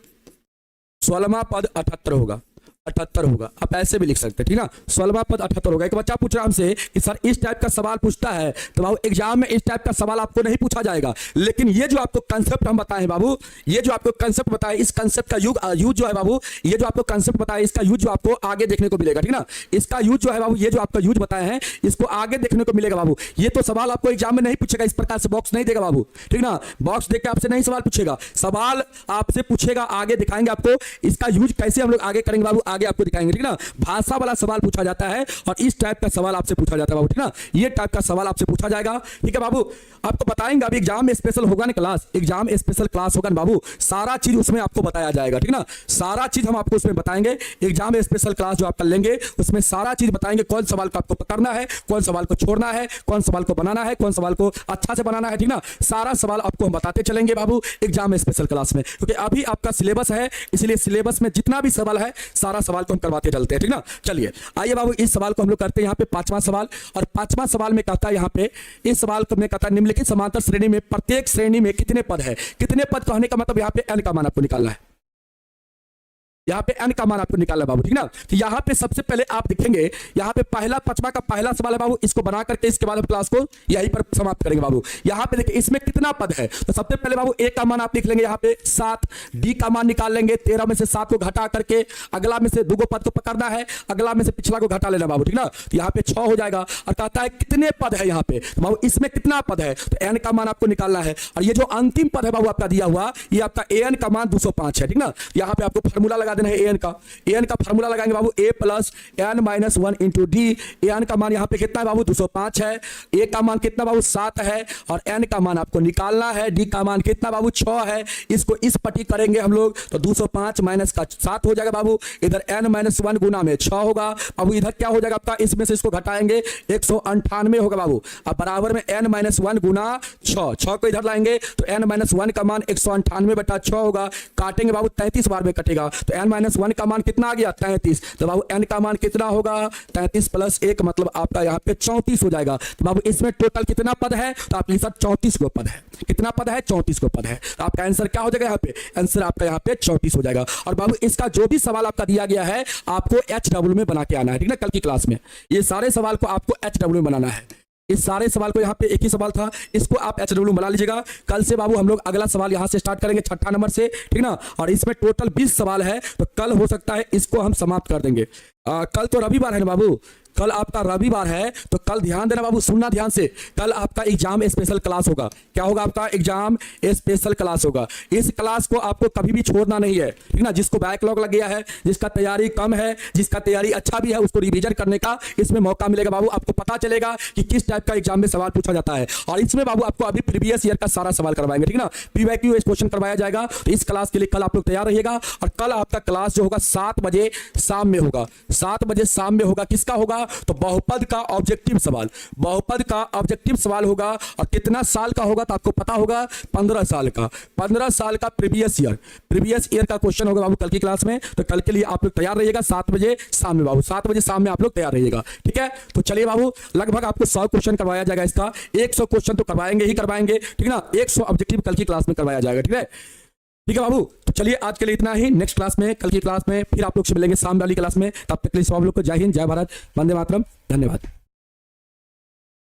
78 होगा, 78 होगा, आप ऐसे भी लिख सकते हैं, ठीक ना। 16वां पद 78 होगा। एक बच्चा पूछ रहा हमसे कि सर इस टाइप का सवाल पूछता है, तो बाबू एग्जाम में इस टाइप का सवाल आपको नहीं पूछा जाएगा, लेकिन ये जो आपको कंसेप्ट हम बताए हैं बाबू, ये जो आपको कंसेप्ट बताए, इस कंसेप्ट का यूज जो है बाबू, ये जो आपको कंसेप्ट बताया इसका यूज जो आपको आगे देखने को मिलेगा, ठीक ना। इसका यूज जो है बाबू, ये जो आपका यूज बताए हैं इसको आगे देखने को मिलेगा बाबू। ये तो सवाल आपको एग्जाम में नहीं पूछेगा, इस प्रकार से बॉक्स नहीं देगा बाबू, ठीक ना। बॉक्स देकर आपसे नहीं सवाल पूछेगा, सवाल आपसे पूछेगा, आगे दिखाएंगे आपको, इसका यूज कैसे हम लोग आगे करेंगे बाबू, आगे आपको दिखाएंगे, ठीक ना। भाषा वाला सवाल पूछा जाता है और इस टाइप का सवाल आपसे पूछा जाता है बाबू, ठीक ना। ये टाइप का सवाल आपसे पूछा जाएगा, ठीक है बाबू। आपको बताएंगे अभी एग्जाम में स्पेशल होगा ना क्लास, एग्जाम स्पेशल क्लास होगा ना बाबू, सारा चीज उसमें आपको बताया जाएगा, ठीक ना। सारा चीज हम आपको उसमें बताएंगे, एग्जाम स्पेशल क्लास जो आप कर लेंगे उसमें सारा चीज बताएंगे, कौन सवाल को आपको पकड़ना है, कौन सवाल को छोड़ना है, कौन सवाल को बनाना है, कौन सवाल को अच्छा से बनाना है, ठीक ना। सारा सवाल आपको हम बताते चलेंगे बाबू एग्जाम स्पेशल क्लास में, क्योंकि अभी आपका सिलेबस है, इसलिए सिलेबस में जितना भी सवाल है सारा सवाल को हम करवाते चलते हैं, ठीक ना। चलिए आइए बाबू इस सवाल को हम लोग करते हैं यहाँ पे 5वां सवाल, और 5वां सवाल में कहता है यहाँ पे, इस सवाल में कहता है निम्नलिखित समांतर श्रेणी में प्रत्येक श्रेणी में कितने पद है। कितने पद कहने का मतलब यहाँ पे n का मान आपको निकालना है, यहाँ पे n का मान आपको निकालना बाबू, ठीक ना। तो यहाँ पे सबसे पहले आप देखेंगे, यहाँ पे 5वां का पहला सवाल है बाबू, इसको बना करके इसके बाद हम क्लास को यहीं पर समाप्त करेंगे बाबू। यहाँ पे देखिए इसमें कितना पद है, तो सबसे पहले बाबू a का मान आप लिख लेंगे यहाँ पे 7, d का मान निकाल लेंगे, 13 में से 7 को घटा करके अगला में से 2 पद को पकड़ना है, अगला में से पिछला को घटा लेना बाबू, ठीक ना। तो यहाँ पे 6 हो जाएगा, और कहता है कितने पद है यहाँ पे, तो बाबू इसमें कितना पद है, तो n का मान आपको निकालना है। और ये जो अंतिम पद है बाबू आपका दिया हुआ, ये आपका an का मान 205 है, ठीक ना। यहाँ पे आपको फॉर्मूला लगा देना है एन का। एन का फार्मूला लगाएंगे बाबू A plus N minus 1 into D. N का मान यहाँ पे कितना है बाबू 205 है, ए का मान कितना बाबू 7 है और एन का मान आपको निकालना है। डी का मान कितना बाबू 6 है। इसको इस पट्टी करेंगे हम लोग तो 205 माइनस का 7 हो जाएगा बाबू। इधर एन माइनस 1 गुना में 6 होगा बाबू। इधर क्या हो जाएगा आपका, इसमें से इसको घटाएंगे 198 होगा बाबू। अब बराबर में एन माइनस 1 गुना 6 को इधर लाएंगे तो एन माइनस 1 का मान 198 बटा 6 होगा। काटेंगे बाबू 33 बार में कटेगा तो एन माइनस 1 का मान कितना आ गया 33। तो बाबू एन का मान कितना होगा 33 प्लस 1 मतलब आपका यहाँ पे 34 हो जाएगा। तो बाबू इसमें टोटल कितना पद है, तो आपके साथ 34 को पद है। कितना पद है 34 को पद है। तो आपका आंसर क्या हो जाएगा यहाँ पे, आंसर आपका यहाँ पे 34 हो जाएगा। और बाबू इसका जो भी सवाल आपका दिया गया है आपको HW में बना के आना है, ठीक ना। कल की क्लास में ये सारे सवाल को आपको HW में बनाना है। इस सारे सवाल को यहाँ पे एक ही सवाल था, इसको आप HW बना लीजिएगा। कल से बाबू हम लोग अगला सवाल यहाँ से स्टार्ट करेंगे 6ठा नंबर से, ठीक ना। और इसमें टोटल 20 सवाल है तो कल हो सकता है इसको हम समाप्त कर देंगे। कल तो रविवार है ना बाबू, कल आपका रविवार है तो कल ध्यान देना बाबू, सुनना ध्यान से। कल आपका एग्जाम स्पेशल क्लास होगा। क्या होगा आपका एग्जाम स्पेशल क्लास होगा। इस क्लास को आपको कभी भी छोड़ना नहीं है, ठीक ना। जिसको बैकलॉग लग गया है, जिसका तैयारी कम है, जिसका तैयारी अच्छा भी है, उसको रिवीजन करने का इसमें मौका मिलेगा बाबू। आपको पता चलेगा कि किस टाइप का एग्जाम में सवाल पूछा जाता है। और इसमें बाबू आपको अभी प्रीवियस ईयर का सारा सवाल करवाएंगे, ठीक ना। PYQ क्वेश्चन करवाया जाएगा। तो इस क्लास के लिए कल आप लोग तैयार रहिएगा। और कल आपका क्लास जो होगा 7 बजे शाम में होगा। 7 बजे शाम में होगा। किसका होगा, तो बहुपद का ऑब्जेक्टिव सवाल। बहुपद का ऑब्जेक्टिव सवाल होगा। और कितना साल का होगा तो आपको पता होगा 15 साल का। 15 साल का प्रीवियस ईयर का क्वेश्चन होगा बाबू कल की क्लास में। तो कल के लिए आप लोग तैयार रहिएगा 7 बजे शाम में बाबू। 7 बजे शाम में आप लोग तैयार रहिएगा, ठीक है। तो चलिए बाबू, लगभग आपको 100 क्वेश्चन करवाया जाएगा। इसका 100 क्वेश्चन तो करवाएंगे ही करवाएंगे, ठीक ना। 100 ऑब्जेक्टिव कल की क्लास में करवाया जाएगा, ठीक है। ठीक है बाबू, तो चलिए आज के लिए इतना ही। नेक्स्ट क्लास में, कल की क्लास में फिर आप लोग से मिलेंगे शाम वाली क्लास में। तब तक के लिए सब लोग को जय हिंद, जय भारत, वंदे मातरम, धन्यवाद।